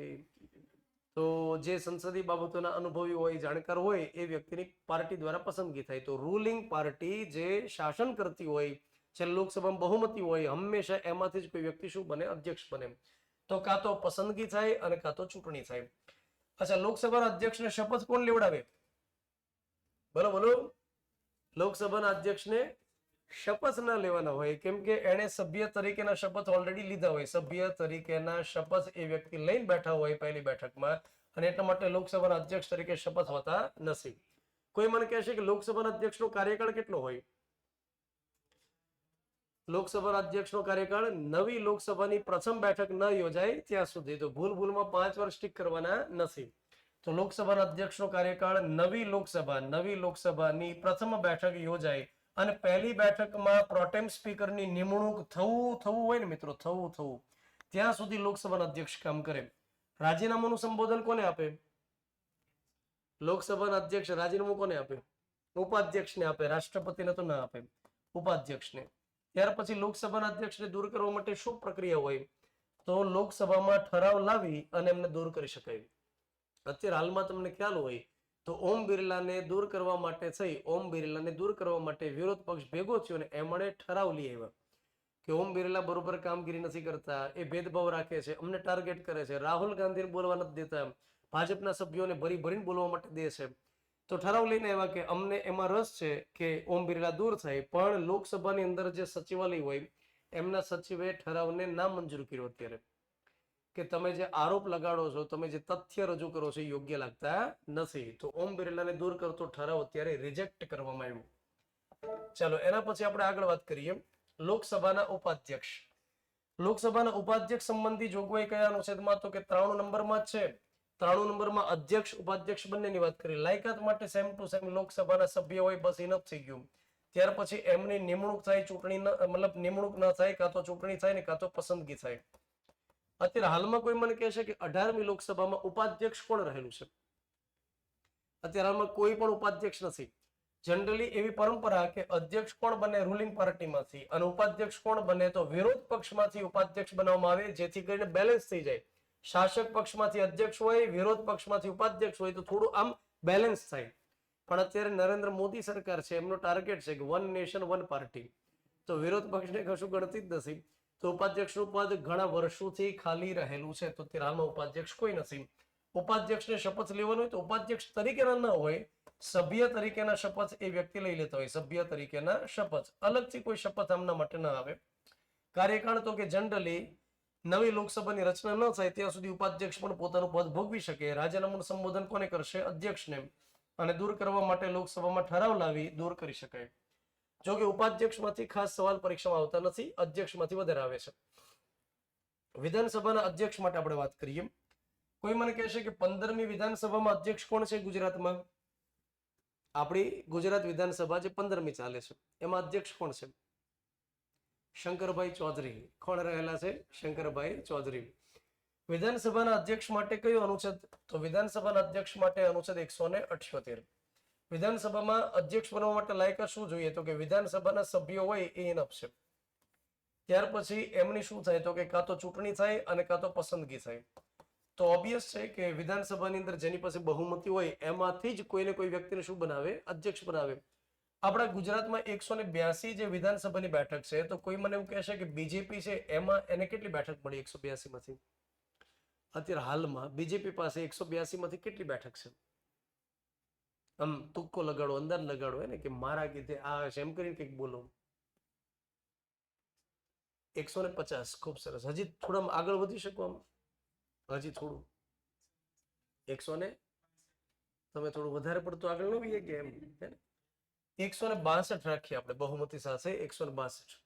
તો જે સંસદીય બાબતોના અનુભવી હોય, જાણકાર હોય, એ વ્યક્તિની પાર્ટી દ્વારા પસંદગી થાય. તો રૂલિંગ પાર્ટી જે શાસન કરતી હોય, જે લોકસભામાં બહુમતી હોય, હંમેશા એમાંથી જ કોઈ વ્યક્તિ શું બને? અધ્યક્ષ બને. તો કાં તો પસંદગી થાય અને કાં તો ચૂંટણી થાય. અચ્છા, લોકસભાના અધ્યક્ષને શપથ કોણ લેવડાવે? બોલો બોલો. લોકસભાના અધ્યક્ષને શપથ ના લેવાના હોય, કેમ કે એને સભ્ય તરીકેના શપથ ઓલરેડી લીધા હોય. સભ્ય તરીકેના શપથ એ વ્યક્તિ લઈને બેઠા હોય પહેલી બેઠકમાં, અને એટલા માટે લોકસભાના અધ્યક્ષ તરીકે શપથ હોતા નથી. કોઈ મને કહેશે કે લોકસભાના અધ્યક્ષનો કાર્યકાળ કેટલો હોય? લોકસભાના અધ્યક્ષનો કાર્યકાળ નવી લોકસભાની પ્રથમ બેઠક ન યોજાય ત્યાં સુધી. તો ભૂલમાં 5 વર્ષ ટીક કરવાના નથી. તો લોકસભાના અધ્યક્ષનો કાર્યકાળ નવી લોકસભાની પ્રથમ બેઠક યોજાય અને પહેલી બેઠકમાં પ્રોટેમ સ્પીકરની નિમણૂક થવું હોય ને મિત્રો, થવું ત્યાં સુધી લોકસભાના અધ્યક્ષ કામ કરે. રાજીનામાનું સંબોધન કોને આપે? લોકસભાના અધ્યક્ષ રાજીનામું કોને આપે? ઉપાધ્યક્ષને આપે. રાષ્ટ્રપતિને તો ના આપે, ઉપાધ્યક્ષને. ત્યાર પછી લોકસભાના અધ્યક્ષને દૂર કરવા માટે શું પ્રક્રિયા હોય? તો લોકસભામાં ઠરાવ લાવી અને એમને દૂર કરી શકાય. અત્યારે હાલમાં તમને ખ્યાલ હોય તો ઓમ બિરલાને દૂર કરવા માટે વિરોધ પક્ષ ભેગો થયો અને એમણે ઠરાવ લઈ આવ્યા કે ઓમ બિરલા બરોબર કામગીરી નથી કરતા, એ ભેદભાવ રાખે છે, અમને ટાર્ગેટ કરે છે, રાહુલ ગાંધીને બોલવા નથી દેતા, ભાજપના સભ્યોને ભરીને બોલવા માટે દે છે. તો ઠરાવ લઈને આવ્યા કે અમને એમાં રસ છે કે ઓમ બિરલા દૂર થાય, પણ લોકસભાની અંદર જે સચિવાલય હોય એમના સચિવે ઠરાવને નામંજૂર કર્યો અત્યારે, કે તમે જે આરોપ લગાડો છો, તમે જે તથ્ય રજૂ કરો છો એ યોગ્ય લાગતા નથી. તો ઓમ બિરલાને દૂર કરતો ઠરાવ અત્યારે રિજેક્ટ કરવામાં આવ્યો. ચાલો, એના પછી આપણે આગળ વાત કરીએ. લોકસભાના ઉપાધ્યક્ષ. લોકસભાના ઉપાધ્યક્ષ સંબંધી જોગવાઈ કયા અનુચ્છેદમાં? તો કે 93 નંબરમાં જ છે. 93 નંબરમાં અધ્યક્ષ ઉપાધ્યક્ષ બંનેની વાત કરી. લાયકાત માટે સેમ ટુ સેમ લોકસભાના સભ્ય હોય, બસ ઇનફ થઈ ગયું. ત્યાર પછી એમની નિમણૂક થાય, નિમણૂક ન થાય, કાં તો ચૂંટણી થાય ને કાં તો પસંદગી થાય. અત્યારે હાલમાં કોઈ મને કહેશે કે 18મી લોકસભામાં ઉપાધ્યક્ષ કોણ રહેલું છે? અત્યારે હાલમાં કોઈ પણ ઉપાધ્યક્ષ નથી. જનરલી એવી પરંપરા કે અધ્યક્ષ કોણ બને? રૂલિંગ પાર્ટીમાંથી, અને ઉપાધ્યક્ષ કોણ બને? તો વિરોધ પક્ષમાંથી ઉપાધ્યક્ષ બનાવવામાં આવે, જેથી કરીને બેલેન્સ થઈ જાય. શાસક પક્ષમાંથી અધ્યક્ષ હોય, વિરોધ પક્ષમાંથી ઉપાધ્યક્ષ હોય, તો થોડું આમ બેલેન્સ થાય. પણ અત્યારે નરેન્દ્ર મોદી સરકાર છે, એમનો ટાર્ગેટ છે કે 1 નેશન 1 પાર્ટી. તો વિરોધ પક્ષને કશું ગણતી જ નથી. તો ઉપાધ્યક્ષનું પદ ઘણા વર્ષોથી ખાલી રહેલું છે. તો અત્યારે હાલમાં ઉપાધ્યક્ષ કોઈ નથી. ઉપાધ્યક્ષને શપથ લેવાનો હોય તો ઉપાધ્યક્ષ તરીકેના ન હોય, સભ્ય તરીકેના શપથ એ વ્યક્તિ લઈ લેતા હોય. સભ્ય તરીકેના શપથ, અલગથી કોઈ શપથ આમના માટે ન આવે. કાર્યકાળ તો કે જનરલી નવી લોકસભાની રચના ન થાય ત્યાં સુધી ઉપાધ્યક્ષ પણ પોતાનું પદ ભોગવી શકે. રાજીનામાનું સંબોધન કોને કરશે? અધ્યક્ષને. અને દૂર કરવા માટે લોકસભામાં ઠરાવ લાવી દૂર કરી શકાય. જો કે ઉપાધ્યક્ષમાંથી ખાસ સવાલ પરીક્ષામાં આવતા નથી, અધ્યક્ષમાંથી વધારે આવે છે. વિધાનસભાના અધ્યક્ષ માટે આપણે વાત કરીએ. કોઈ મને કહેશે કે 15મી વિધાનસભામાં અધ્યક્ષ કોણ છે ગુજરાતમાં? આપણી ગુજરાત વિધાનસભા જે 15મી ચાલે છે એમાં અધ્યક્ષ કોણ છે? શંકરભાઈ ચૌધરી. કોણ રહેલા છે? શંકરભાઈ ચૌધરી. વિધાનસભાના અધ્યક્ષ માટે કયો અનુચ્છેદ? તો વિધાનસભાના અધ્યક્ષ માટે અનુચ્છેદ 178. વિધાનસભામાં અધ્યક્ષ બનવા માટે લાયકાત શું જોઈએ? તો કે વિધાનસભાના સભ્યો હોય એ ઇનફ છે. ત્યાર પછી એમની શું થાય? તો કે કાં તો ચૂંટણી થાય અને કાં તો પસંદગી થાય. તો ઓબ્વિયસ છે કે વિધાનસભાની અંદર જેની પાસે બહુમતી હોય એમાંથી જ કોઈને કોઈ વ્યક્તિને શું બનાવે? અધ્યક્ષ બનાવે. આપણા ગુજરાતમાં 182 જે વિધાનસભાની બેઠક છે, તો કોઈ મને એવું કહેશે કે બીજેપી છે એમાં એને કેટલી બેઠક મળી 182 માંથી? અત્યારે હાલમાં બીજેપી પાસે 182 માંથી કેટલી બેઠક છે? આમ તુક્કો લગાડો, અંદાજ લગાડો ને કે મારા કીધે આ એમ કરીને કંઈક બોલો. 150. ખૂબ સરસ. હજી થોડા આગળ વધી શકો? આમ હજી થોડું 100 ને તમે થોડું વધારે પડતું આગળ ન વહીએ કે એમ? 162 રાખીએ આપણે બહુમતી સાથે. 162.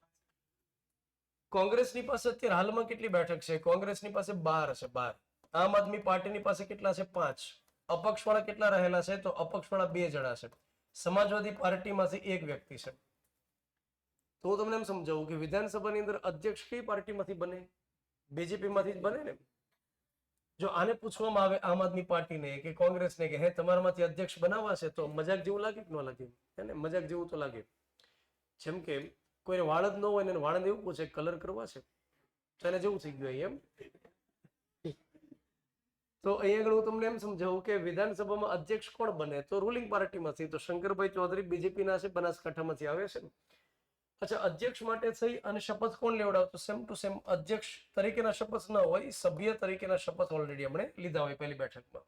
કોંગ્રેસની પાસે અત્યારે હાલમાં કેટલી બેઠક છે? કોંગ્રેસની પાસે 12 છે. 12. આમ આદમી પાર્ટીની પાસે કેટલા છે? 5. અપક્ષવાળા કેટલા રહેલા છે? તો અપક્ષવાળા 2 જણા છે. સમાજવાદી પાર્ટીમાંથી 1 વ્યક્તિ છે. તો હું તમને એમ સમજાવું કે વિધાનસભાની અંદર અધ્યક્ષ કઈ પાર્ટીમાંથી બને? બીજેપી માંથી જ બને ને. જો આને પૂછવામાં આવે આમ આદમી પાર્ટીને કે કોંગ્રેસને કે હે તમારામાંથી અધ્યક્ષ બનાવવા છે, તો મજાક જેવું લાગે કે ન લાગે? એને મજાક જેવું તો લાગે. જેમ કે કોઈને વાળ જ ન હોય ને વાળને એવું પૂછે કલર કરવા છે, તો એને જેવું થઈ ગયું એમ. તો અહીંયા આગળ હું તમને એમ સમજાવું કે વિધાનસભામાં અધ્યક્ષ કોણ બને? તો રૂલિંગ પાર્ટીમાંથી. તો શંકરભાઈ ચૌધરી બીજેપીના છે, બનાસકાંઠામાંથી આવે છે. અચ્છા, અધ્યક્ષ માટે થઈ અને શપથ કોણ લેવડાવતો? સેમ ટુ સેમ અધ્યક્ષ તરીકેના શપથ ન હોય, સભ્ય તરીકેના શપથ ઓલરેડી આપણે લીધા હોય પહેલી બેઠકમાં.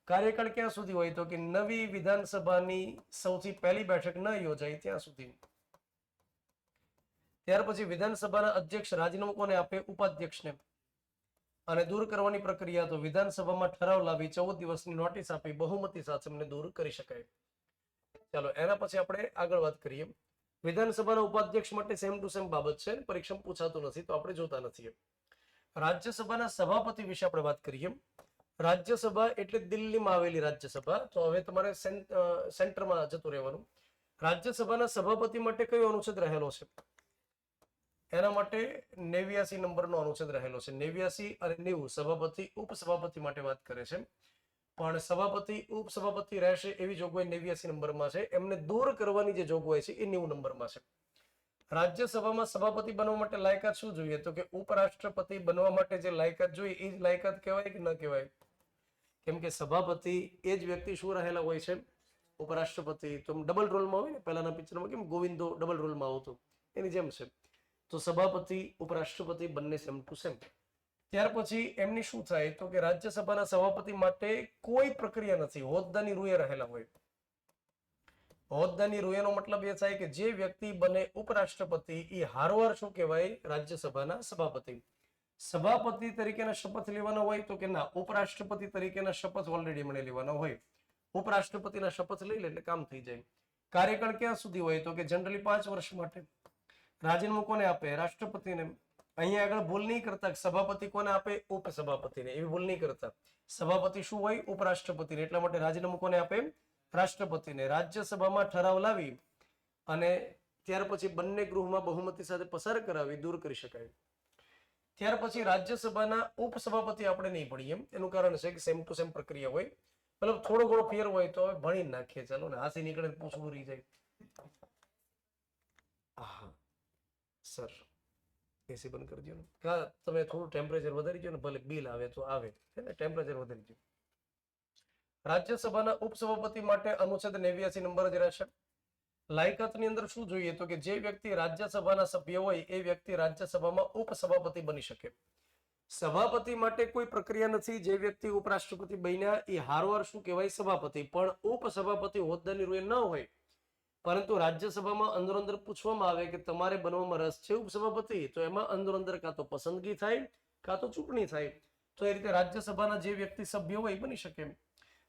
કાર્યકાળ ક્યાં સુધી હોય? તો કે નવી વિધાનસભાની સૌથી પહેલી બેઠક ન યોજાય ત્યાં સુધી. ત્યાર પછી વિધાનસભાના અધ્યક્ષ રાજીનામું કોને આપે? ઉપાધ્યક્ષને. અને દૂર કરવાની પ્રક્રિયા તો વિધાનસભામાં ઠરાવ લાવી 14 દિવસની નોટિસ આપી બહુમતી સાથે એમને દૂર કરી શકાય. ચાલો એના પછી આપણે આગળ વાત કરીએ. વિધાનસભાના ઉપાધ્યક્ષ માટે સેમ ટુ સેમ બાબત છે, પરીક્ષામાં પૂછાતું નથી તો આપણે જોતા નથી. રાજ્યસભાના સભાપતિ વિશે આપણે વાત કરીએ. રાજ્યસભા એટલે દિલ્હીમાં આવેલી રાજ્યસભા. તો હવે તમારે સેન્ટરમાં જતું રહેવાનું. રાજ્યસભાના સભાપતિ માટે કયો અનુચ્છેદ રહેલો છે? એના માટે 89 નંબરનો અનુચ્છેદ રહેલો છે. 89 અને 90 સભાપતિ ઉપસભાપતિ માટે વાત કરે છે. પણ સભાપતિ ઉપસભાપતિ રહેશે એવી જોગવાઈ 89 નંબરમાં છે. એમને દૂર કરવાની જે જોગવાઈ છે એ 90 નંબરમાં છે. રાજ્યસભામાં સભાપતિ બનવા માટે લાયકાત શું જોઈએ? તો કે ઉપરાષ્ટ્રપતિ બનવા માટે જે લાયકાત જોઈએ એ જ લાયકાત કહેવાય કે ન કહેવાય? કેમ કે સભાપતિ એ જ વ્યક્તિ શું રહેલા હોય છે? ઉપરાષ્ટ્રપતિ. તો ડબલ રોલમાં હોય ને, પહેલાના પિક્ચરમાં કેમ ગોવિંદો ડબલ રોલમાં આવતો, એની જેમ છે. તો સભાપતિ ઉપરાષ્ટ્રપતિ બંને સેમ ટુ સેમ. ત્યાર પછી એમની શું થાય? તો કે રાજ્યસભાના સભાપતિ માટે કોઈ પ્રક્રિયા નથી, હોદ્દાની રૂએ રહેલા હોય. હોદ્દાની રૂએનો મતલબ એ થાય કે જે વ્યક્તિ બને ઉપરાષ્ટ્રપતિ એ હારવાર શું કહેવાય? રાજ્યસભાના સભાપતિ. સભાપતિ તરીકેના શપથ લેવાના હોય તો કે ના, ઉપરાષ્ટ્રપતિ તરીકેના શપથ ઓલરેડી મને લેવાના હોય. ઉપરાષ્ટ્રપતિના શપથ લઈ લે એટલે કામ થઈ જાય. કાર્યકાળ ક્યાં સુધી હોય? તો કે જનરલી 5 વર્ષ માટે. રાજીનામું કોને આપે? રાષ્ટ્રપતિને. અહીંયા આગળ ભૂલ નહીં કરતા સભાપતિ કોને આપે? ઉપસભાપતિને. એવી ભૂલ નહીં કરતા. સભાપતિ શું હોય? ઉપરાષ્ટ્રપતિને. એટલા માટે રાજીનામું કોને આપે? રાષ્ટ્રપતિને. રાજ્યસભામાં ઠરાવ લાવી અને ત્યાર પછી બંને ગૃહમાં બહુમતી સાથે પસાર કરાવી દૂર કરી શકાય. ત્યાર પછી રાજ્યસભાના ઉપસભાપતિ આપણે નહીં ભણીએ, એનું કારણ છે કે સેમ ટુ સેમ પ્રક્રિયા હોય. મતલબ થોડો ઘણો ફેર હોય તો હવે ભણી નાખીએ. ચાલો ને, હાથી નીકળે પૂછવું રહી જાય. હા સર, એસી બંધ કરી દો ને. કા તમે થોડું ટેમ્પરેચર વધારી દો ને, ભલે બિલ આવે તો આવે, ટેમ્પરેચર વધારી દો. રાજ્યસભાના ઉપસભાપતિ માટે અનુચ્છેદ 89 નંબર જ રહેશે. લાયકાતની અંદર શું જોઈએ? તો કે જે વ્યક્તિ રાજ્યસભાના સભ્ય હોય એ વ્યક્તિ રાજ્યસભામાં ઉપસભાપતિ બની શકે. સભાપતિ માટે કોઈ પ્રક્રિયા નથી. જે વ્યક્તિ ઉપરાષ્ટ્રપતિ બન્યા એ હારવાર શું કહેવાય? સભાપતિ. પણ ઉપસભાપતિ હોદ્દાની રૂએ ન હોય, પરંતુ રાજ્યસભામાં અંદર અંદર પૂછવામાં આવે કે તમારે બનવામાં રસ છે ઉપસભાપતિ, તો એમાં અંદર અંદર કાં તો પસંદગી થાય કાં તો ચૂંટણી થાય. તો એ રીતે રાજ્યસભાના જે વ્યક્તિ સભ્ય હોય બની શકે.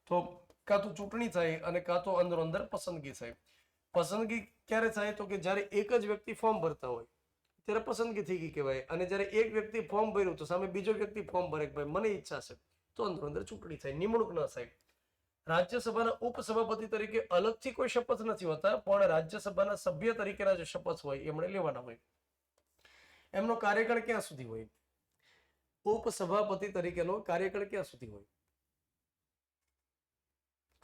તો કાં તો ચૂંટણી થાય અને કાં તો અંદર અંદર પસંદગી થાય. પસંદગી ક્યારે થાય તો કે જ્યારે એક જ વ્યક્તિ ફોર્મ ભરતા હોય ત્યારે પસંદગી થઈ ગઈ કહેવાય, અને જ્યારે એક વ્યક્તિ ફોર્મ ભર્યું તો સામે બીજો વ્યક્તિ ફોર્મ ભરે કે ભાઈ મને ઈચ્છા છે, તો અંદરો અંદર ચૂંટણી થાય, નિમણૂક ન થાય. રાજ્યસભાના ઉપસભાપતિ તરીકે અલગથી કોઈ શપથ નથી હોતા, પણ રાજ્યસભાના સભ્ય તરીકેના જે શપથ હોય એમણે લેવાના હોય. એમનો કાર્યકાળ ક્યાં સુધી હોય? ઉપસભાપતિ તરીકેનો કાર્યકાળ ક્યાં સુધી હોય?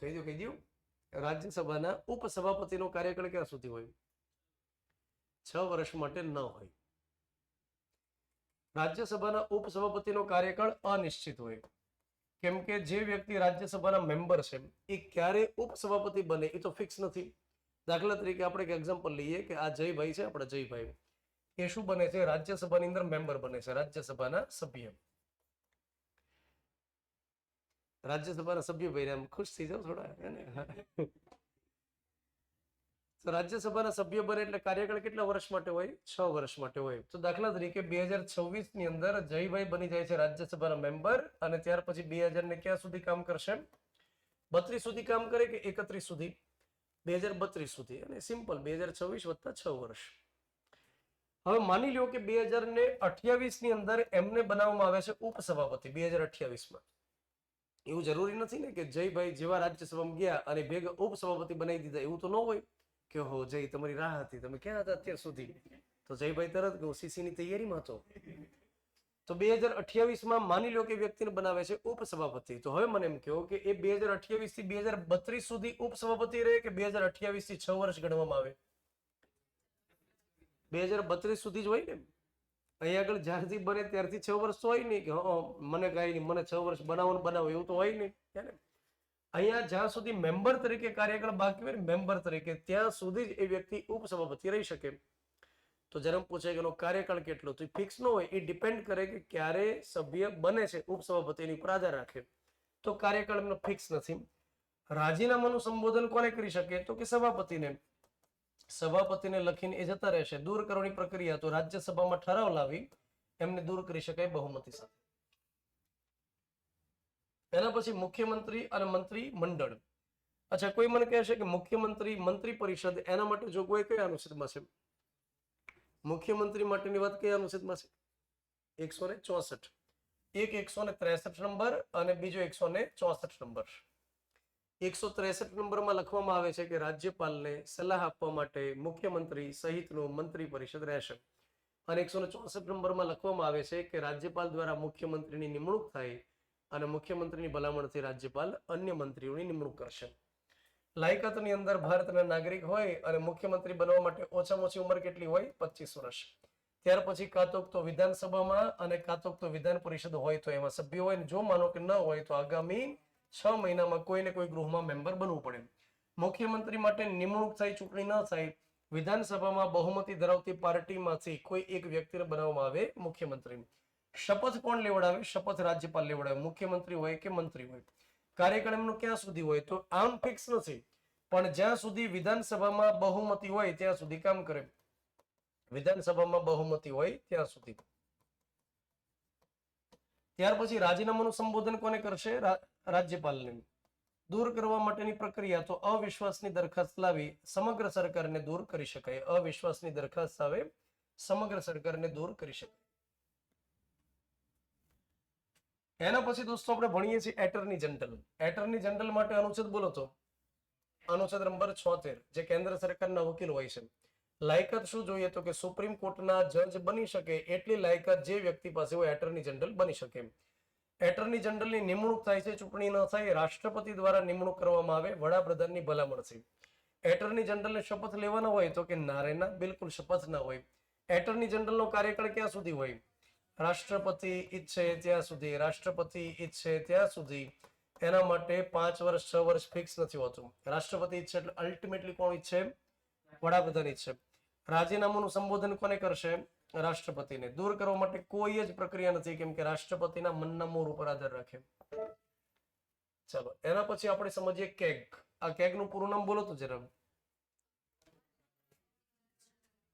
કહી દો. રાજ્યસભાના ઉપસભાપતિનો કાર્યકાળ ક્યાં સુધી હોય? 6 વર્ષ માટે ન હોય. રાજ્યસભાના ઉપસભાપતિનો કાર્યકાળ અનિશ્ચિત હોય, કેમ કે જે વ્યક્તિ રાજ્યસભાના મેમ્બર છે એ ક્યારે ઉપસભાપતિ બને એ તો ફિક્સ નથી. દાખલા તરીકે આપણે એક એક્ઝામ્પલ લઈએ કે આ જયભાઈ છે, આપણા જયભાઈ, એ શું બને છે? રાજ્યસભાની અંદર મેમ્બર બને છે, રાજ્યસભાના સભ્ય. રાજ્યસભાના સભ્ય ભાઈ આમ ખુશ થઈ જાવ થોડા. તો રાજ્યસભાના સભ્ય બને એટલે કાર્યકાળ કેટલા વર્ષ માટે હોય? 6 વર્ષ માટે હોય. તો દાખલા તરીકે 2026 ની અંદર જયભાઈ બની જાય છે રાજ્યસભાના મેમ્બર, અને ત્યાર પછી 2000 ને ક્યાં સુધી કામ કરશે? 32 સુધી કામ કરે કે 31 સુધી? 2032 સુધી. અને સિમ્પલ 2026 વત્તા 6 વર્ષ. હવે માની લ્યો કે 2028 ની અંદર એમને બનાવવામાં આવે છે ઉપસભાપતિ 2028માં. એવું જરૂરી નથી ને કે જયભાઈ જેવા રાજ્યસભામાં ગયા અને ભેગા ઉપસભાપતિ બનાવી દીધા, એવું તો ન હોય કે હો જય તમારી રાહ હતી, તમે ક્યાં હતા અત્યાર સુધી? તો જયભાઈ તરત ગયો સીસીની તૈયારીમાં હતો. તો 2028માં માની લો કે વ્યક્તિને બનાવે છે ઉપસભાપતિ. તો હવે મને એમ કહો કે એ 2028 થી 2032 સુધી ઉપસભાપતિ રહે કે 2028 થી 6 વર્ષ ગણવામાં આવે? 2032 સુધી જ હોય ને. અહીં આગળ જ્યારથી બને ત્યારથી 6 વર્ષ તો હોય નહીં કે મને કઈ નહીં, મને 6 વર્ષ બનાવો એવું તો હોય નહીં. અહીંયા જ્યાં સુધી મેમ્બર તરીકે કાર્યકાળ બાકી હોય, મેમ્બર તરીકે, ત્યાં સુધી જ એ વ્યક્તિ ઉપસભાપતિ રહી શકે. તો જન્મ પૂછે કે એનો કાર્યકાળ કેટલો, તો ફિક્સ ન હોય, એ ડિપેન્ડ કરે કે ક્યારે સભ્ય બને છે ઉપસભાપતિની ઉપર આધાર રાખે. તો કાર્યકાળ એમનો ફિક્સ નથી. રાજીનામાનું સંબોધન કોને કરી શકે? તો કે સભાપતિને. સભાપતિને લખીને એ જતા રહેશે. દૂર કરવાની પ્રક્રિયા તો રાજ્યસભામાં ઠરાવ લાવી એમને દૂર કરી શકાય બહુમતી સાથે. એના પછી મુખ્યમંત્રી અને મંત્રી મંડળ. અચ્છા, કોઈ મને કહેશે કે મુખ્યમંત્રી મંત્રી પરિષદ, એના માટે જોગવાઈ કયા અનુચ્છેદમાં છે? મુખ્યમંત્રી માટેની વાત કયા અનુચ્છેદમાં છે? 164. એક 163 નંબર અને બીજો 164 નંબર. 163 નંબરમાં લખવામાં આવે છે કે રાજ્યપાલને સલાહ આપવા માટે મુખ્યમંત્રી સહિતનું મંત્રી પરિષદ રહેશે. અને 164 નંબરમાં લખવામાં આવે છે કે રાજ્યપાલ દ્વારા મુખ્યમંત્રીની નિમણૂક થાય અને મુખ્યમંત્રીની ભલામણથી રાજ્યપાલ અન્ય મંત્રીઓની નિમણૂક કરશે. લાયકાતની અંદર ભારતના નાગરિક હોય અને મુખ્યમંત્રી બનવા માટે ઓછામાં ઓછી ઉંમર કેટલી હોય? 25 વર્ષ. ત્યાર પછી કાં તો વિધાનસભામાં અને કાં તો વિધાન પરિષદ હોય તો એમાં સભ્ય હોય, ને જો માનો કે ન હોય તો આગામી 6 મહિનામાં કોઈને કોઈ ગૃહમાં મેમ્બર બનવું પડે. મુખ્યમંત્રી માટે નિમણૂક થાય, ચૂંટણી ન થાય, વિધાનસભામાં બહુમતી ધરાવતી પાર્ટીમાંથી કોઈ એક વ્યક્તિને બનાવવામાં આવે મુખ્યમંત્રી. શપથ કોણ લેવડાવે? શપથ રાજ્યપાલ લેવડાવે, મુખ્યમંત્રી હોય કે મંત્રી હોય. કાર્યકાળ એમનો ક્યાં સુધી હોય? તો આમ ફિક્સ નથી, પણ જ્યાં સુધી વિધાનસભામાં બહુમતી હોય ત્યાં સુધી કામ કરે. વિધાનસભામાં બહુમતી હોય ત્યાં સુધી. ત્યાર પછી રાજીનામાનું સંબોધન કોને કરશે? રાજ્યપાલને. દૂર કરવા માટેની પ્રક્રિયા તો અવિશ્વાસની દરખાસ્ત લાવી સમગ્ર સરકારને દૂર કરી શકાય. અવિશ્વાસની દરખાસ્ત આવે, સમગ્ર સરકારને દૂર કરી શકાય. એના પછી દોસ્તો આપણે ભણીએ છીએ એટર્ની જનરલ. એટર્ની જનરલ માટે અનુચ્છેદ બોલો તો અનુચ્છેદ નંબર 76, જે કેન્દ્ર સરકારના વકીલ હોય છે. લાયકાત શું જોઈએ? તો કે સુપ્રીમ કોર્ટના જજ બની શકે એટલી લાયકાત જે વ્યક્તિ પાસે હોય એટર્ની જનરલ બની શકે. એટર્ની જનરલની નિમણૂક થાય છે, ચૂંટણી ન થાય, રાષ્ટ્રપતિ દ્વારા નિમણૂક કરવામાં આવે વડાપ્રધાનની ભલામણથી. એટર્ની જનરલને શપથ લેવાના હોય તો કે ના, બિલકુલ શપથ ના હોય. એટર્ની જનરલનો કાર્યકાળ ક્યાં સુધી હોય? રાષ્ટ્રપતિ ઈચ્છે ત્યાં સુધી, રાષ્ટ્રપતિ ઈચ્છે ત્યાં સુધી. એના માટે 5 વર્ષ 6 વર્ષ ફિક્સ નથી હોતું. રાષ્ટ્રપતિ ઈચ્છે એટલે અલ્ટિમેટલી કોણ ઈચ્છે? વડાપ્રધાન ઈચ્છે. રાજીનામાનું સંબોધન કોને કરશે? રાષ્ટ્રપતિને. દૂર કરવા માટે કોઈ જ પ્રક્રિયા નથી, કેમ કે રાષ્ટ્રપતિના મનના મોર ઉપર આધાર રાખે. ચાલો, એના પછી આપણે સમજીએ કેગ. આ કેગ નું પૂરું નામ બોલો તો જરા.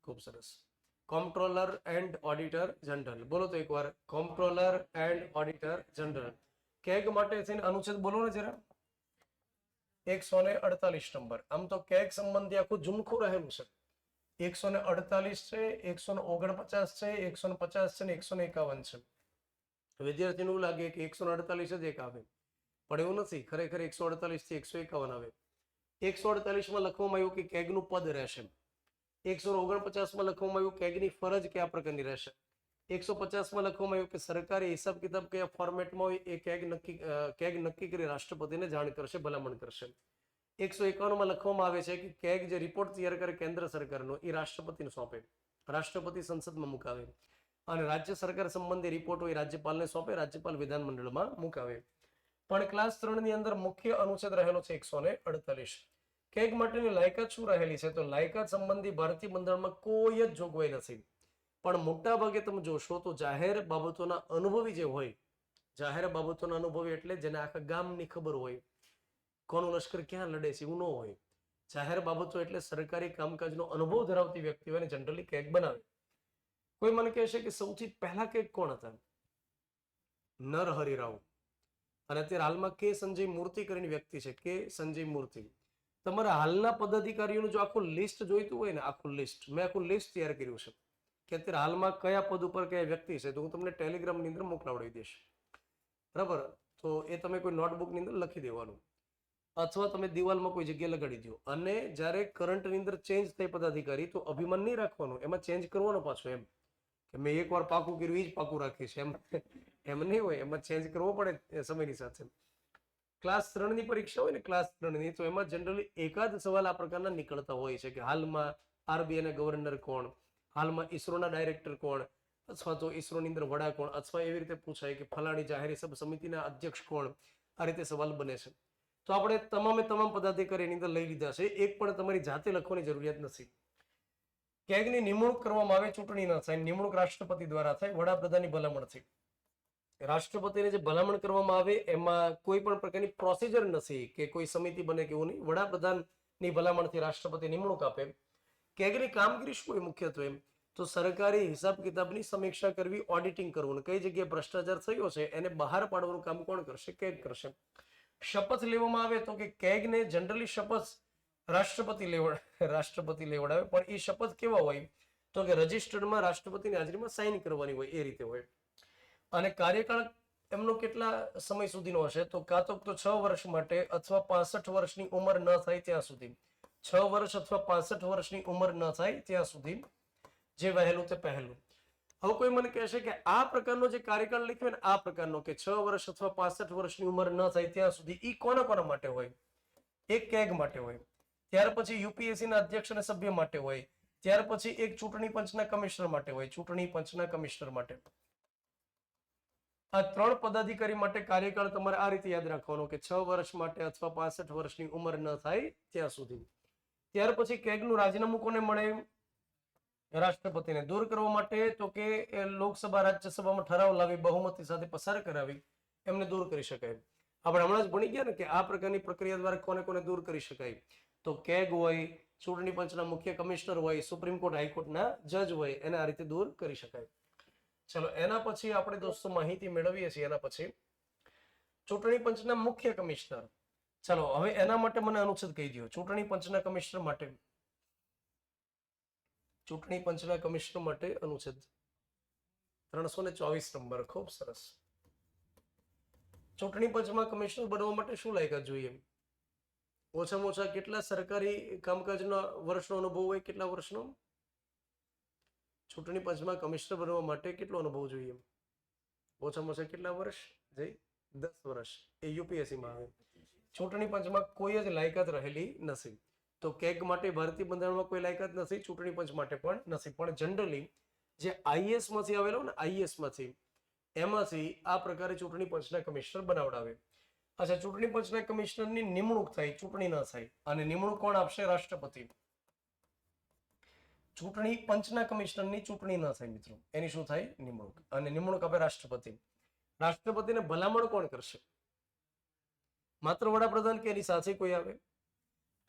ખૂબ સરસ. કોમ્પ્ટ્રોલર એન્ડ ઓડિટર જનરલ. બોલો તો એકવાર, કોમ્પ્ટ્રોલર એન્ડ ઓડિટર જનરલ. કેગ માટે થઈને અનુચ્છેદ બોલો ને જરા. 148 નંબર. આમ તો કેગ સંબંધી આખું ઝુમખું રહેલું છે. 148 છે, 149 છે, 150 છે ને 151 છે. વિદ્યાર્થીને એવું લાગે કે 148 જ એક આવે, પણ એવું નથી. ખરેખર 148 થી 151 આવે. 148 માં લખવામાં આવ્યું કે કેગનું પદ રહેશે. 149 માં લખવામાં આવ્યું કેગની ફરજ કયા પ્રકારની રહેશે. 150 માં લખવામાં આવ્યું કે સરકારી હિસાબ કિતાબ કયા ફોર્મેટમાં હોય એ કેગ નક્કી કરી રાષ્ટ્રપતિને જાણ કરશે, ભલામણ કરશે. 151 માં લખવામાં આવે છે કે કેગ જે રિપોર્ટ તૈયાર કરે કેન્દ્ર સરકારનો એ રાષ્ટ્રપતિને સોંપે, રાષ્ટ્રપતિ સંસદમાં મુકાવે, અને રાજ્ય સરકાર સંબંધી રિપોર્ટ હોય રાજ્યપાલને સોંપે, રાજ્યપાલ વિધાનમંડળમાં મુકાવે. પણ ક્લાસ 3 ની અંદર મુખ્ય અનુચ્છેદ રહેલો છે 148. કેગ માટેની લાયકાત શું રહેલી છે? તો લાયકાત સંબંધી ભારતીય બંધારણમાં કોઈ જ જોગવાઈ નથી. પણ મોટા ભાગે તમે જોશો તો જાહેર બાબતોના અનુભવી જે હોય, જાહેર બાબતોના અનુભવી એટલે જેને આખા ગામની ખબર હોય, કોનું લશ્કર ક્યાં લડે છે એવું ન હોય. જાહેર બાબતો એટલે સરકારી કામકાજનો અનુભવ ધરાવતી વ્યક્તિઓને જનરલી કેગ બનાવે. કોઈ મને કહેશે કે સૌથી પહેલા કેગ કોણ હતા? નરહરિ રાવ. અને અત્યારે હાલમાં કે સંજય મૂર્તિ કરીને વ્યક્તિ છે, કે સંજય મૂર્તિ. તમારા હાલના પદાધિકારીઓનું જો આખું લિસ્ટ જોઈતું હોય ને, આખું લિસ્ટ, મેં આખું લિસ્ટ તૈયાર કર્યું છે કે અત્યારે હાલમાં કયા પદ ઉપર કયા વ્યક્તિ છે, તો હું તમને ટેલિગ્રામની અંદર મોકલાવડી દઈશ. બરાબર? તો એ તમે કોઈ નોટબુકની અંદર લખી દેવાનું, અથવા તમે દિવાલમાં કોઈ જગ્યાએ લગાડી દો. અને જ્યારે કરંટની અંદર ચેન્જ થાય પદાધિકારી, તો અભિમાન નહીં રાખવાનું, એમાં ચેન્જ કરવાનો પાછો. એમ કે મેં એકવાર પાકું કર્યું એ જ પાકું રાખીશ, એમ નહીં હોય. એમાં ચેન્જ કરવો પડે સમયની સાથે. ક્લાસ 3 ની પરીક્ષા હોય ને, ક્લાસ 3 ની, તો એમાં જનરલી એકાદ સવાલ આ પ્રકારના નીકળતા હોય છે કે હાલમાં RBI ના ગવર્નર કોણ, હાલમાં ઈસરોના ડાયરેક્ટર કોણ, અથવા તો ઈસરોની અંદર વડા કોણ, અથવા એવી રીતે પૂછાય કે ફલાણી જાહેર હિસાબ સમિતિના અધ્યક્ષ કોણ. આ રીતે સવાલ બને છે. તો આપણે તમામ પદાધિકારીની અંદર લઈ લીધા છે. એક પણ તમારી જાતે લખવાની જરૂરિયાત નથી. કેગની નિમણૂક કરવામાં આવે, ચૂંટણી ન થાય. નિમણૂક રાષ્ટ્રપતિ દ્વારા થાય, વડાપ્રધાનની ભલામણથી. રાષ્ટ્રપતિને જે ભલામણ કરવામાં આવે એમાં કોઈ પણ પ્રકારની પ્રોસિજર નથી કે કોઈ સમિતિ બને કે એવું નહીં. વડાપ્રધાનની ભલામણથી રાષ્ટ્રપતિ નિમણૂક આપે. કેગની કામગીરી શું હોય મુખ્યત્વે? તો સરકારી હિસાબ કિતાબની સમીક્ષા કરવી, ઓડિટિંગ કરવું, કઈ જગ્યાએ ભ્રષ્ટાચાર થયો છે એને બહાર પાડવાનું કામ કોણ કરશે? કેગ કરશે. શપથ લેવામાં આવે તો કે કેગને જનરલી શપથ રાષ્ટ્રપતિ લેવડાવે, પણ એ શપથ કેવા હોય? તો કે રજિસ્ટરમાં રાષ્ટ્રપતિની હાજરીમાં સાઇન કરવાની હોય, એ રીતે હોય. અને કાર્યકાળ એમનો કેટલા સમય સુધીનો હશે? તો કાં તો 6 વર્ષ માટે, અથવા 65 વર્ષની ઉંમર ન થાય ત્યાં સુધી. 6 વર્ષ અથવા 65 વર્ષની ઉંમર ન થાય ત્યાં સુધી, જે વહેલું તે પહેલું. હવે કોઈ મને કહેશે કે આ પ્રકારનો જે કાર્યકાળ લખ્યો ને, આ પ્રકારનો કે 6 વર્ષ અથવા 65 વર્ષની ઉંમર ન થાય ત્યાં સુધી, એ કોના માટે હોય? એક કેગ માટે હોય. ત્યાર પછી UPSC ના અધ્યક્ષ અને સભ્ય માટે હોય. ત્યાર પછી એક ચૂંટણી પંચના કમિશનર માટે હોય, ચૂંટણી પંચના કમિશનર માટે. આ 3 પદાધિકારી માટે કાર્યકાળ તમારે આ રીતે યાદ રાખવાનો કે 6 વર્ષ માટે અથવા 65 વર્ષની ઉંમર ન થાય ત્યાં સુધી. ત્યાર પછી કેગનું રાજીનામું કોને મળે? રાષ્ટ્રપતિને. દૂર કરવા માટે તો કે લોકસભા રાજ્યસભામાં ઠરાવ લાવી બહુમતી સાથે પસાર કરાવી એમને દૂર કરી શકાય. આપણે હમણાં જ ભણી ગયા ને કે આ પ્રકારની પ્રક્રિયા દ્વારા કોને કોને દૂર કરી શકાય? તો કેગ હોય, ચૂંટણી પંચના મુખ્ય કમિશનર હોય, સુપ્રીમ કોર્ટ હાઈકોર્ટના જજ હોય, એને આ રીતે દૂર કરી શકાય. ચલો, એના પછી આપણે દોસ્તો માહિતી મેળવીએ છીએ. એના પછી ચૂંટણી પંચના મુખ્ય કમિશનર. ચલો, હવે એના માટે મને અનુચ્છેદ કહી દો. ચૂંટણી પંચના કમિશનર માટે, ચૂંટણી પંચના કમિશનર માટે અનુચ્છેદ 324 નંબર. ખૂબ સરસ. ચૂંટણી પંચમાં કમિશનર બનવા માટે શું લાયકાત જોઈએ? ઓછામાં ઓછા કેટલા સરકારી કામકાજના વર્ષનો અનુભવ હોય? કેટલા વર્ષનો? ચૂંટણી પંચમાં કમિશનર બનવા માટે કેટલો અનુભવ જોઈએ? ઓછામાં ઓછા કેટલા વર્ષ? જય 10 વર્ષ. એ UPSCમાં આવે. ચૂંટણી પંચમાં કોઈ જ લાયકાત રહેલી નથી. તો કેગ માટે ભારતીય બંધારણમાં કોઈ લાયકાત નથી, ચૂંટણી પંચ માટે પણ નથી. પણ જનરલી જે IAS માંથી આવેલો ને, IAS માંથી, એમાંથી આ પ્રકારે ચૂંટણી પંચના કમિશનર બનાવડાવે. અચ્છા, ચૂંટણી પંચના કમિશનરની નિમણૂક થાય, ચૂંટણી ન થાય. અને નિમણૂક કોણ આપશે? રાષ્ટ્રપતિ. ચૂંટણી પંચના કમિશનરની ચૂંટણી ન થાય મિત્રો, એની શું થાય? નિમણૂક. અને નિમણૂક આપે રાષ્ટ્રપતિ. રાષ્ટ્રપતિને ભલામણ કોણ કરશે? માત્ર વડાપ્રધાન કે એની સાથે કોઈ આવે?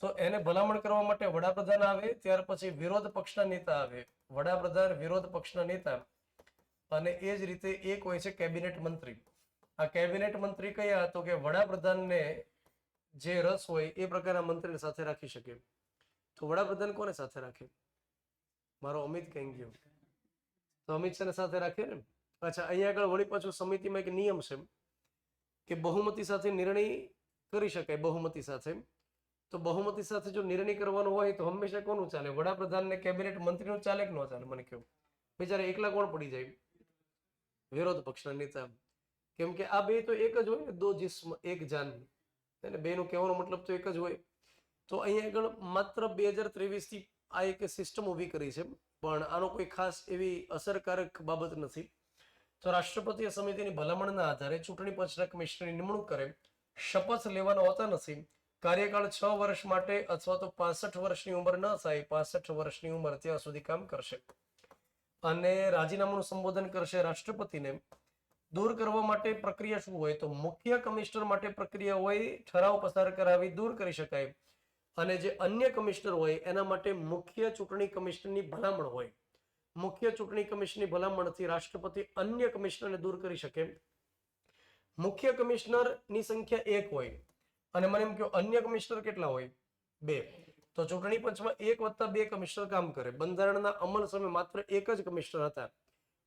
તો એને ભલામણ કરવા માટે વડાપ્રધાન આવે. ત્યાર પછી વિરોધ પક્ષના નેતા આવે. વડાપ્રધાન, વિરોધ પક્ષના નેતા, અને એ જ રીતે એક હોય છે કેબિનેટ મંત્રી. આ કેબિનેટ મંત્રી કયા? તો કે વડાપ્રધાનને જે રસ હોય એ પ્રકારના મંત્રીને સાથે રાખી શકે. તો વડાપ્રધાન કોને સાથે રાખે? મારો અમિત કઈ ગયો તો અમિત શાહને સાથે રાખે ને. અચ્છા, અહીંયા આગળ વળી પાછું સમિતિમાં એક નિયમ છે કે બહુમતી સાથે નિર્ણય કરી શકાય. બહુમતી સાથે, તો બહુમતી સાથે જો નિર્ણય કરવાનો હોય તો હંમેશા કોનું ચાલે? વડાપ્રધાન ને કેબિનેટ મંત્રીનું ચાલે કે ન ચાલે? મને કહો. બિચારા એકલા કોણ પડી જાય? વિરોધ પક્ષના નેતા. કેમ કે આ બે તો એક જ હોય ને, દો જિસ્મ એક જાન. એને બેનો કહેવાનો મતલબ તો એક જ હોય. તો અહીંયા આગળ માત્ર 2023 થી આ એક સિસ્ટમ ઊભી કરી છે, પણ આનો કોઈ ખાસ એવી અસરકારક બાબત નથી. તો રાષ્ટ્રપતિ સમિતિની ભલામણના આધારે ચૂંટણી પંચના કમિશનરની નિમણૂક કરે. શપથ લેવાના હોતા નથી. કાર્યકાળ 6 વર્ષ માટે અથવા તો 65 વર્ષની ઉંમર ન થાય 65 વર્ષની ઉંમર ત્યાં સુધી કામ કરશે. અને રાજીનામાનું સંબોધન કરશે. રાષ્ટ્રપતિને દૂર કરવા માટે પ્રક્રિયા શું હોય? તો મુખ્ય કમિશનર માટે પ્રક્રિયા હોય, ઠરાવ પસાર કરાવી દૂર કરી શકાય. અને જે અન્ય કમિશનર હોય એના માટે મુખ્ય ચૂંટણી કમિશનરની ભલામણ હોય. મુખ્ય ચૂંટણી કમિશનની ભલામણથી રાષ્ટ્રપતિ અન્ય કમિશનરને દૂર કરી શકે. મુખ્ય કમિશનરની સંખ્યા 1 હોય અને મને એમ કહો અન્ય કમિશનર કેટલા હોય? 2. તો ચૂંટણી પંચમાં 1 + 2 કમિશનર કામ કરે. બંધારણના અમલ સમયે માત્ર 1 જ કમિશનર હતા.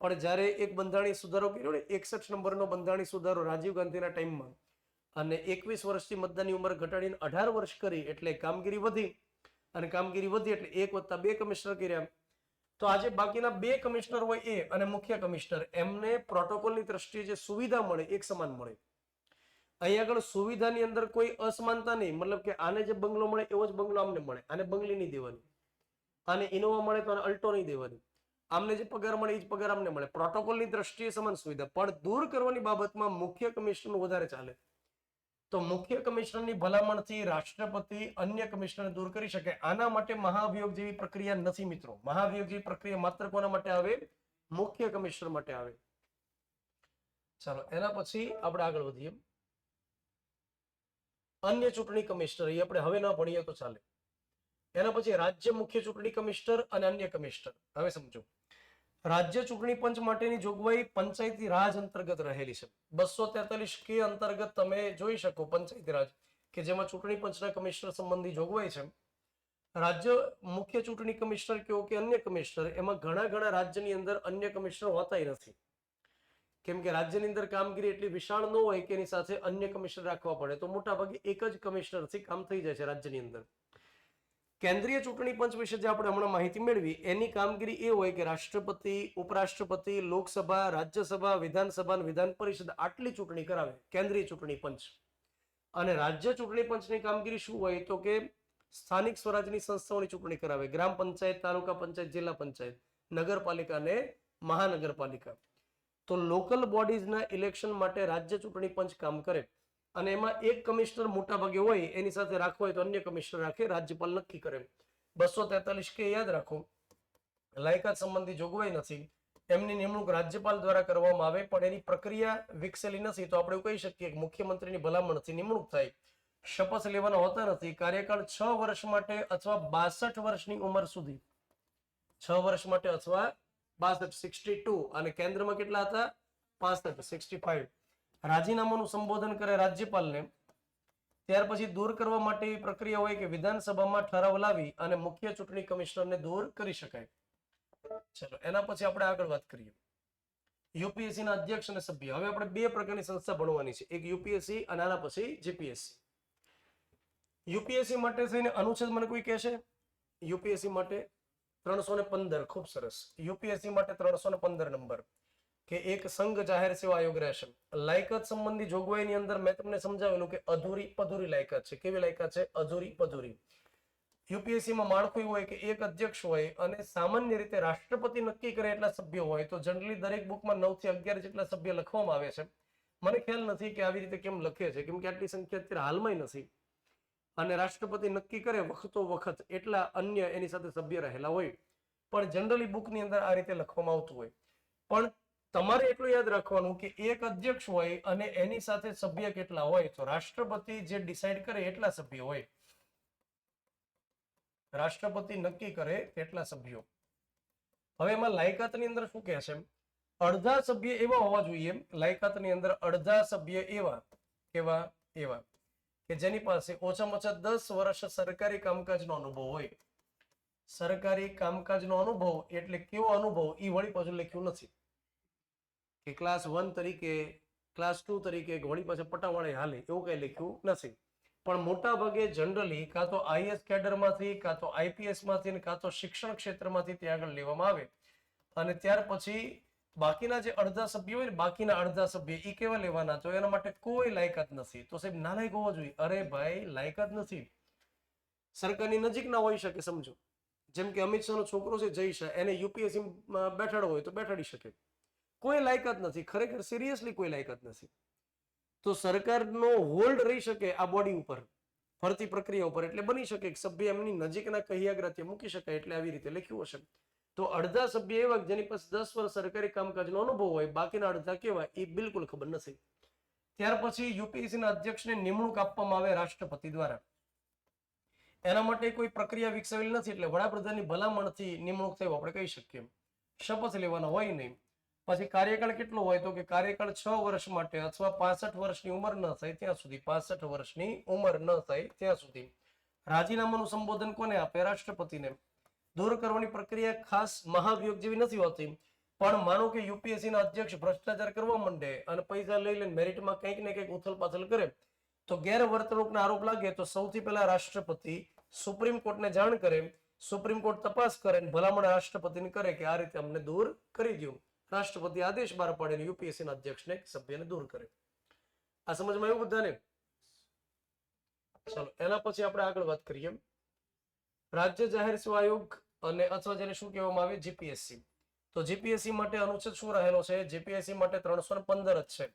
પણ જ્યારે એક બંધારણીય સુધારો કર્યો ને, 61 નંબરનો બંધારણીય સુધારો રાજીવ ગાંધીના ટાઈમમાં, અને 21 વર્ષથી મતદાનની ઉંમર ઘટાડીને 18 વર્ષ કરી એટલે કામગીરી વધી. અને કામગીરી વધી એટલે 1 + 2 કમિશનર કર્યા. તો આજે બાકીના 2 કમિશનર હોય એ અને મુખ્ય કમિશનર, એમને પ્રોટોકોલની દ્રષ્ટિએ જે સુવિધા મળે એક સમાન મળે. અહીં આગળ સુવિધાની અંદર કોઈ અસમાનતા નહીં. મતલબ કે આને જે બંગલો મળે એવો જ બંગલો આમને મળે. આને બંગલી નહીં દેવાની. આને ઇનોવા મળે તો આને અલ્ટો નહીં દેવાની. આમને જે પગાર મળે એ જ પગાર આમને મળે. પ્રોટોકોલની દ્રષ્ટિએ સમાન સુવિધા. પણ દૂર કરવાની બાબતમાં મુખ્ય કમિશનર વધારે ચાલે. તો મુખ્ય કમિશનરની ભલામણથી રાષ્ટ્રપતિ અન્ય કમિશનરને દૂર કરી શકે. આના માટે મહાભિયોગ જેવી પ્રક્રિયા નથી મિત્રો. મહાભિયોગ જેવી પ્રક્રિયા માત્ર કોના માટે આવે? મુખ્ય કમિશનર માટે આવે. ચાલો એના પછી આપણે આગળ વધીએ. અન્ય ચૂંટણી કમિશનર એ આપણે હવે ના ભણીએ તો ચાલે. એના પછી રાજ્ય મુખ્ય ચૂંટણી કમિશનર અને અન્ય કમિશનર. હવે સમજો, રાજ્ય ચૂંટણી પંચ માટેની જોગવાઈ પંચાયતી રાજ અંતર્ગત રહેલી છે. 243 કે અંતર્ગત તમે જોઈ શકો પંચાયતી રાજ, કે જેમાં ચૂંટણી પંચના કમિશનર સંબંધી જોગવાઈ છે. રાજ્ય મુખ્ય ચૂંટણી કમિશનર કહો કે અન્ય કમિશનર, એમાં ઘણા રાજ્યની અંદર અન્ય કમિશનર હોતા નથી. કેમ કે રાજ્યની અંદર કામગીરી એટલી વિશાળ ન હોય કે એની સાથે અન્ય કમિશનર રાખવા પડે. તો મોટાભાગે એક જ કમિશનરથી કામ થઈ જાય છે રાજ્યની અંદર. કેન્દ્રીય ચૂંટણી પંચ વિશે જે આપણે હમણાં માહિતી મેળવી, એની કામગીરી એ હોય કે રાષ્ટ્રપતિ, ઉપરાષ્ટ્રપતિ, લોકસભા, રાજ્યસભા, વિધાનસભા અને વિધાન પરિષદ આટલી ચૂંટણી કરાવે કેન્દ્રીય ચૂંટણી પંચ. અને રાજ્ય ચૂંટણી પંચની કામગીરી શું હોય? તો કે સ્થાનિક સ્વરાજની સંસ્થાઓની ચૂંટણી કરાવે. ગ્રામ પંચાયત, તાલુકા પંચાયત, જિલ્લા પંચાયત, નગરપાલિકા અને મહાનગરપાલિકા. તો લોકલ બોડીઝના ઇલેક્શન માટે રાજ્ય ચૂંટણી પંચ કામ કરે. અને એમાં એક કમિશનર મોટા ભાગે હોય, એની સાથે રાખવો હોય તો અન્ય કમિશનર રાખે. રાજ્યપાલ નક્કી કરે. 243 કે યાદ રાખો. લાયકાત સંબંધી જોગવાઈ નથી. એમની નિમણૂક રાજ્યપાલ દ્વારા કરવામાં આવે, પણ એની પ્રક્રિયા વિકસેલી નથી. તો આપણે કહી શકીએ કે મુખ્યમંત્રીની ભલામણથી નિમણૂક થાય. શપથ લેવાના હોતા નથી. કાર્યકાળ 6 વર્ષ માટે અથવા 62 વર્ષની ઉંમર સુધી. 6 વર્ષ માટે અથવા 62, 62. અને કેન્દ્રમાં કેટલા હતા? 65, 65. રાજીનામાનું સંબોધન કરે રાજ્યપાલને. ત્યાર પછી દૂર કરવા માટે એવી પ્રક્રિયા હોય કે વિધાનસભામાં ઠરાવ લાવી અને મુખ્ય ચૂંટણી કમિશનરને દૂર કરી શકાય. ચલો એના પછી આપણે આગળ વાત કરીએ. યુપીએસસી ના અધ્યક્ષ અને સભ્ય. હવે આપણે 2 પ્રકારની સંસ્થા ભણવાની છે. એક યુપીએસસી અને આના પછી જીપીએસસી. યુપીએસસી માટે થઈને અનુચ્છેદ મને કોઈ કહેશે? યુપીએસસી માટે 315. ખૂબ સરસ. યુપીએસસી માટે 315 નંબર કે એક સંઘ જાહેર સેવા આયોગ રહેશે. લાયકાત સંબંધી જોગવાઈની અંદર મેં તમને સમજાવેલું કે અધૂરી પધૂરી લાયકાત છે. કેવી લાયકાત છે? અધૂરી પધૂરી. યુપીએસસીમાં માળખું હોય કે એક અધ્યક્ષ હોય અને સામાન્ય રીતે રાષ્ટ્રપતિ નક્કી કરે એટલા સભ્યો હોય. તો જનરલી દરેક બુકમાં 9 થી 11 જેટલા સભ્ય લખવામાં આવે છે. મને ખ્યાલ નથી કે આવી રીતે કેમ લખે છે, કેમ કે આટલી સંખ્યા અત્યારે હાલમાં નથી. અને રાષ્ટ્રપતિ નક્કી કરે વખતો વખત એટલા અન્ય એની સાથે સભ્ય રહેલા હોય. પણ જનરલી બુકની અંદર આ રીતે લખવામાં આવતું હોય. પણ તમારે એટલું યાદ રાખવાનું કે એક અધ્યક્ષ હોય અને એની સાથે સભ્ય કેટલા હોય? તો રાષ્ટ્રપતિ જે ડિસાઈડ કરે એટલા સભ્ય હોય. રાષ્ટ્રપતિ નક્કી કરે તેટલા સભ્યો. હવે એમાં લાયકાતની અંદર શું કહે છે? અડધા સભ્ય એવા હોવા જોઈએ. લાયકાતની અંદર અડધા સભ્ય એવા. કેવા? એવા કે જેની પાસે ઓછામાં ઓછા 10 વર્ષ સરકારી કામકાજનો અનુભવ હોય. સરકારી કામકાજનો અનુભવ એટલે કેવો અનુભવ એ વળી પાછું લખ્યું નથી કે ક્લાસ 1 તરીકે, ક્લાસ 2 તરીકે વળી પાછું પટાવાળે હાલે એવું કઈ લખ્યું નથી. પણ મોટા ભાગે જનરલી કાં તો આઈએસ કેડરમાંથી, કાં તો આઈપીએસમાંથી, કાં તો શિક્ષણ ક્ષેત્રમાંથી ત્યાં આગળ લેવામાં આવે. અને ત્યાર પછી બાકીના જે અડધા સભ્યો હોય ને, બાકીના અડધા સભ્ય એ કેવા લેવાના? તો એના માટે કોઈ લાયકાત નથી. તો સાહેબ નાલાયક હોવો જોઈએ. અરે ભાઈ લાયકાત નથી. સરકારની નજીક ના હોઈ શકે. સમજો જેમ કે અમિત શાહનો છોકરો છે જય શાહ, એને યુપીએસસી બેઠાડવો હોય તો બેઠાડી શકે. કોઈ લાયકાત નથી. ખરેખર સિરિયસલી કોઈ લાયકાત નથી. તો સરકારનો હોલ્ડ રહી શકે આ બોડી ઉપર, ભરતી પ્રક્રિયા ઉપર, એટલે બની શકે કે સભ્ય એમની નજીકના કહ્યાગ્રાથી મૂકી શકાય, એટલે આવી રીતે લખ્યું હશે. તો અડધા સભ્ય એવા જેની પાસે 10 વર્ષ સરકારી કામકાજનો અનુભવ હોય, બાકીના અડધા કેવા એ બિલકુલ ખબર નથી. ત્યાર પછી યુપીએસસીના અધ્યક્ષને નિમણૂક આપવામાં આવે રાષ્ટ્રપતિ દ્વારા. એના માટે કોઈ પ્રક્રિયા વિકસાવેલી નથી, એટલે વડાપ્રધાનની ભલામણથી નિમણૂક થયું આપણે કહી શકીએ. શપથ લેવાના હોય નહીં. પછી કાર્યકાળ કેટલો હોય? તો કે કાર્યકાળ 6 વર્ષ માટે અથવા 65 વર્ષની ઉંમર ન થાય ત્યાં સુધી. 65 વર્ષની ઉંમર ન થાય ત્યાં સુધી. રાજીનામાનું સંબોધન કોને આપે? રાષ્ટ્રપતિને. દૂર કરવાની પ્રક્રિયા ખાસ મહાભિયોગ જેવી નથી હોતી, પણ માનો કે યુપીએસસીના અધ્યક્ષ ભ્રષ્ટાચાર કરવા માંડે અને પૈસા લઈ લઈને મેરિટમાં કંઈક ને કંઈક ઉથલપાથલ કરે, તો ગેરવર્તણૂકના આરોપ લાગે તો સૌથી પહેલા રાષ્ટ્રપતિ સુપ્રીમ કોર્ટને જાણ કરે. સુપ્રીમ કોર્ટ તપાસ કરે, ભલામણ રાષ્ટ્રપતિને કરે કે આ રીતે અમને દૂર કરી દો. રાષ્ટ્રપતિ આદેશ બહાર પાડીને યુપીએસસીના અધ્યક્ષને સભ્યને દૂર કરે. આ સમજમાં આવ્યું બધાને? ચલો એના પછી આપણે આગળ વાત કરીએ. રાજ્ય જાહેર સેવા આયોગ અને અથવા જેને શું કહેવામાં આવે? જીપીએસસી. તો જીપીએસસી માટે અનુચ્છેદ શું રહેલો છે? જીપીએસસી માટે 315 જ છે.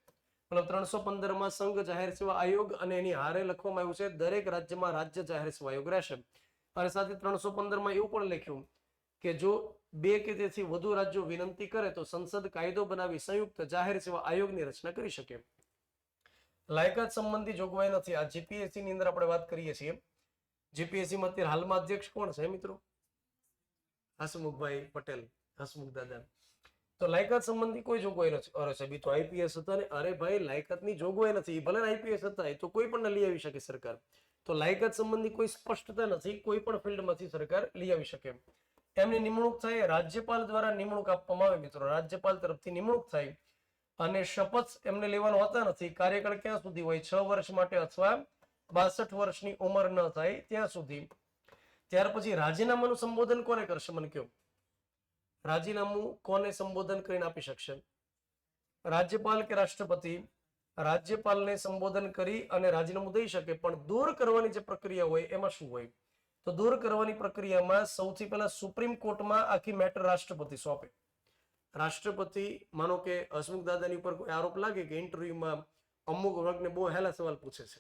મતલબ 315 સંઘ જાહેર સેવા આયોગ અને એની હારે લખવામાં આવ્યું છે દરેક રાજ્યમાં રાજ્ય જાહેર સેવા આયોગ રહેશે. અને સાથે 315 એવું પણ લખ્યું કે જો 2 કે તેથી વધુ રાજ્યો વિનંતી કરે તો સંસદ કાયદો બનાવી સંયુક્ત જાહેર સેવા આયોગની રચના કરી શકે. લાયકાત સંબંધી જોગવાઈ નથી. આ જીપીએસસી ની અંદર આપણે વાત કરીએ છીએ. જીપીએસસી માં અત્યારે હાલમાં અધ્યક્ષ કોણ છે મિત્રો? હસમુખભાઈ પટેલ, હસમુખ દાદા. તો લાયકાત સંબંધી કોઈ જોગવાઈ નથી. અરે સાહેબ તો આઈપીએસ હતા ને? અરે ભાઈ લાયકાતની જોગવાઈ નથી. ભલે આઈપીએસ હતા એ તો કોઈ પણ લઈ આવી શકે સરકાર. તો લાયકાત સંબંધી કોઈ સ્પષ્ટતા નથી. કોઈ પણ ફિલ્ડમાંથી સરકાર લઈ આવી શકે. એમની નિમણૂક થાય, રાજ્યપાલ દ્વારા નિમણૂક આપવામાં આવે મિત્રો. રાજ્યપાલ તરફથી નિમણૂક થાય અને શપથ એમને લેવાનો હોતા નથી. કાર્યકાળ ક્યાં સુધી હોય? 6 વર્ષ માટે અથવા 62 વર્ષની ઉંમર ન થાય ત્યાં સુધી. ત્યાર પછી રાજીનામાનું સંબોધન કોને કરશે? મને કહો. રાજીનામું કોને સંબોધન કરીને આપી શકશે? રાજ્યપાલ કે રાષ્ટ્રપતિ? રાજ્યપાલને સંબોધન કરી અને રાજીનામું દઈ શકે, પણ દૂર કરવાની જે પ્રક્રિયા હોય એમાં શું હોય? તો દૂર કરવાની પ્રક્રિયામાં સૌથી પહેલા સુપ્રીમ કોર્ટમાં આખી મેટર રાષ્ટ્રપતિ સોંપે. રાષ્ટ્રપતિ માનો કે હસમુખ દાદાની ઉપર કોઈ આરોપ લાગે કે ઇન્ટરવ્યુમાં અમુક વર્ગને બહુ હેલા સવાલ પૂછે છે,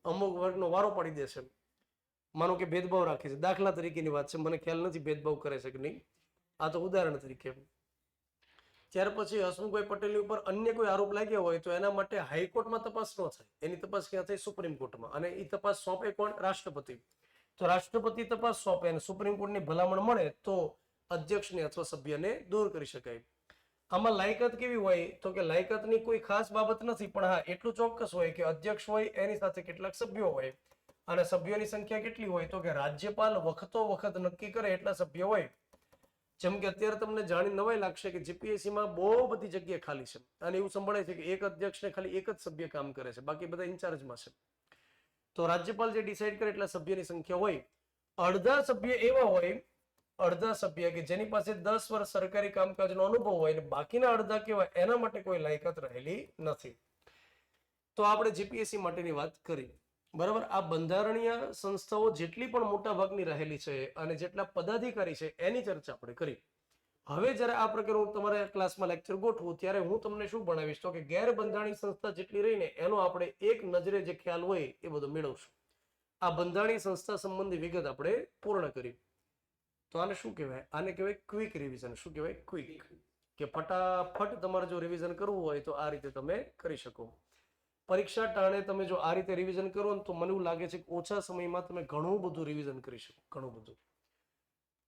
અમુક વર્ગનો વારો પાડી દે છે, માનો કે ભેદભાવ રાખે છે. દાખલા તરીકેની વાત છે, મને ખ્યાલ નથી ભેદભાવ કરે છે કે નહીં, આ તો ઉદાહરણ તરીકે. ત્યાર પછી હસમુખભાઈ પટેલની ઉપર અન્ય કોઈ આરોપ લાગ્યા હોય તો એના માટે હાઈકોર્ટમાં તપાસ ન થાય. એની તપાસ ક્યાં થાય? સુપ્રીમ કોર્ટમાં. અને એ તપાસ સોંપે કોણ? રાષ્ટ્રપતિ. તો રાષ્ટ્રપતિ તપાસ સોંપે અને સુપ્રીમ કોર્ટની ભલામણ મળે તો અધ્યક્ષને અથવા સભ્યને દૂર કરી શકાય. આમાં લાયકાત કેવી હોય? તો કે લાયકાતની કોઈ ખાસ બાબત નથી, પણ હા એટલું ચોક્કસ હોય કે અધ્યક્ષ હોય એની સાથે કેટલાક સભ્યો હોય. અને સભ્યોની સંખ્યા કેટલી હોય? તો કે રાજ્યપાલ વખતો વખત નક્કી કરે એટલા સભ્યો હોય. જેમ કે અત્યારે તમને જાણી નવાઈ લાગશે કે જીપીએસસીમાં બહુ બધી જગ્યા ખાલી છે અને એવું સંભળાય છે કે એક અધ્યક્ષને ખાલી એક જ સભ્ય કામ કરે છે, બાકી બધા ઇન્ચાર્જમાં છે. તો રાજ્યપાલ જે ડિસાઈડ કરે એટલા સભ્યની સંખ્યા હોય. અડધા સભ્ય એવા હોય, અડધા સભ્ય કે જેની પાસે 10 વર્ષ સરકારી કામકાજનો અનુભવ હોય, અને બાકીના અડધા કેવા એના માટે કોઈ લાયકાત રહેલી નથી. તો આપણે જીપીએસસી માટેની વાત કરી. બરાબર. આ બંધારણીય સંસ્થાઓ જેટલી પણ મોટા ભાગની રહેલી છે અને જેટલા પદાધિકારી છે એની ચર્ચા આપણે કરી. હવે જ્યારે આ પ્રકારનું તમારા ક્લાસમાં લેક્ચર ગોઠવું ત્યારે હું તમને શું ભણાવીશ તો કે ગેરબંધારણીય સંસ્થા જેટલી રહીને એનો આપણે એક નજરે જે ખ્યાલ હોય એ બધો મેળવશું. આ બંધારણીય સંસ્થા સંબંધી વિગત આપણે પૂર્ણ કરી. તો આને શું કહેવાય? આને કહેવાય ક્વિક રિવિઝન. શું કહેવાય? ક્વિક. કે ફટાફટ તમારે જો રિવિઝન કરવું હોય તો આ રીતે તમે કરી શકો. પરીક્ષા ટાણે તમે જો આ રીતે રિવિઝન કરો ને તો મને એવું લાગે છે કે ઓછા સમયમાં તમે ઘણું બધું રિવિઝન કરી શકો, ઘણું બધું.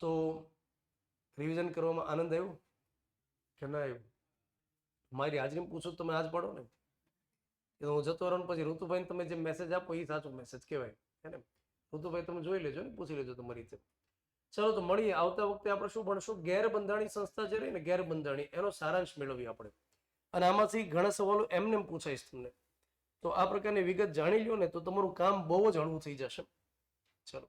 તો રિવિઝન કરવામાં આનંદ આવ્યો કે ના આવ્યો? મારી હાજરી પૂછો તમે આજ પડો ને. એ હું જતો રહું પછી ઋતુભાઈને તમે જે મેસેજ આપો એ સાચો મેસેજ કહેવાય. હે ને? ઋતુભાઈ તમે જોઈ લેજો ને, પૂછી લેજો તમારી રીતે. ચલો તો મળીએ. આવતા વખતે આપણે શું ભણશું? ગેરબંધાણી સંસ્થા જે રહી ને, ગેરબંધાણી, એનો સારાંશ મેળવીએ આપણે. અને આમાંથી ઘણા સવાલો એમને પૂછાઈશ તમને. તો આ પ્રકારની વિગત જાણી લ્યો ને તો તમારું કામ બહુ જ હળવું થઈ જશે. ચલો.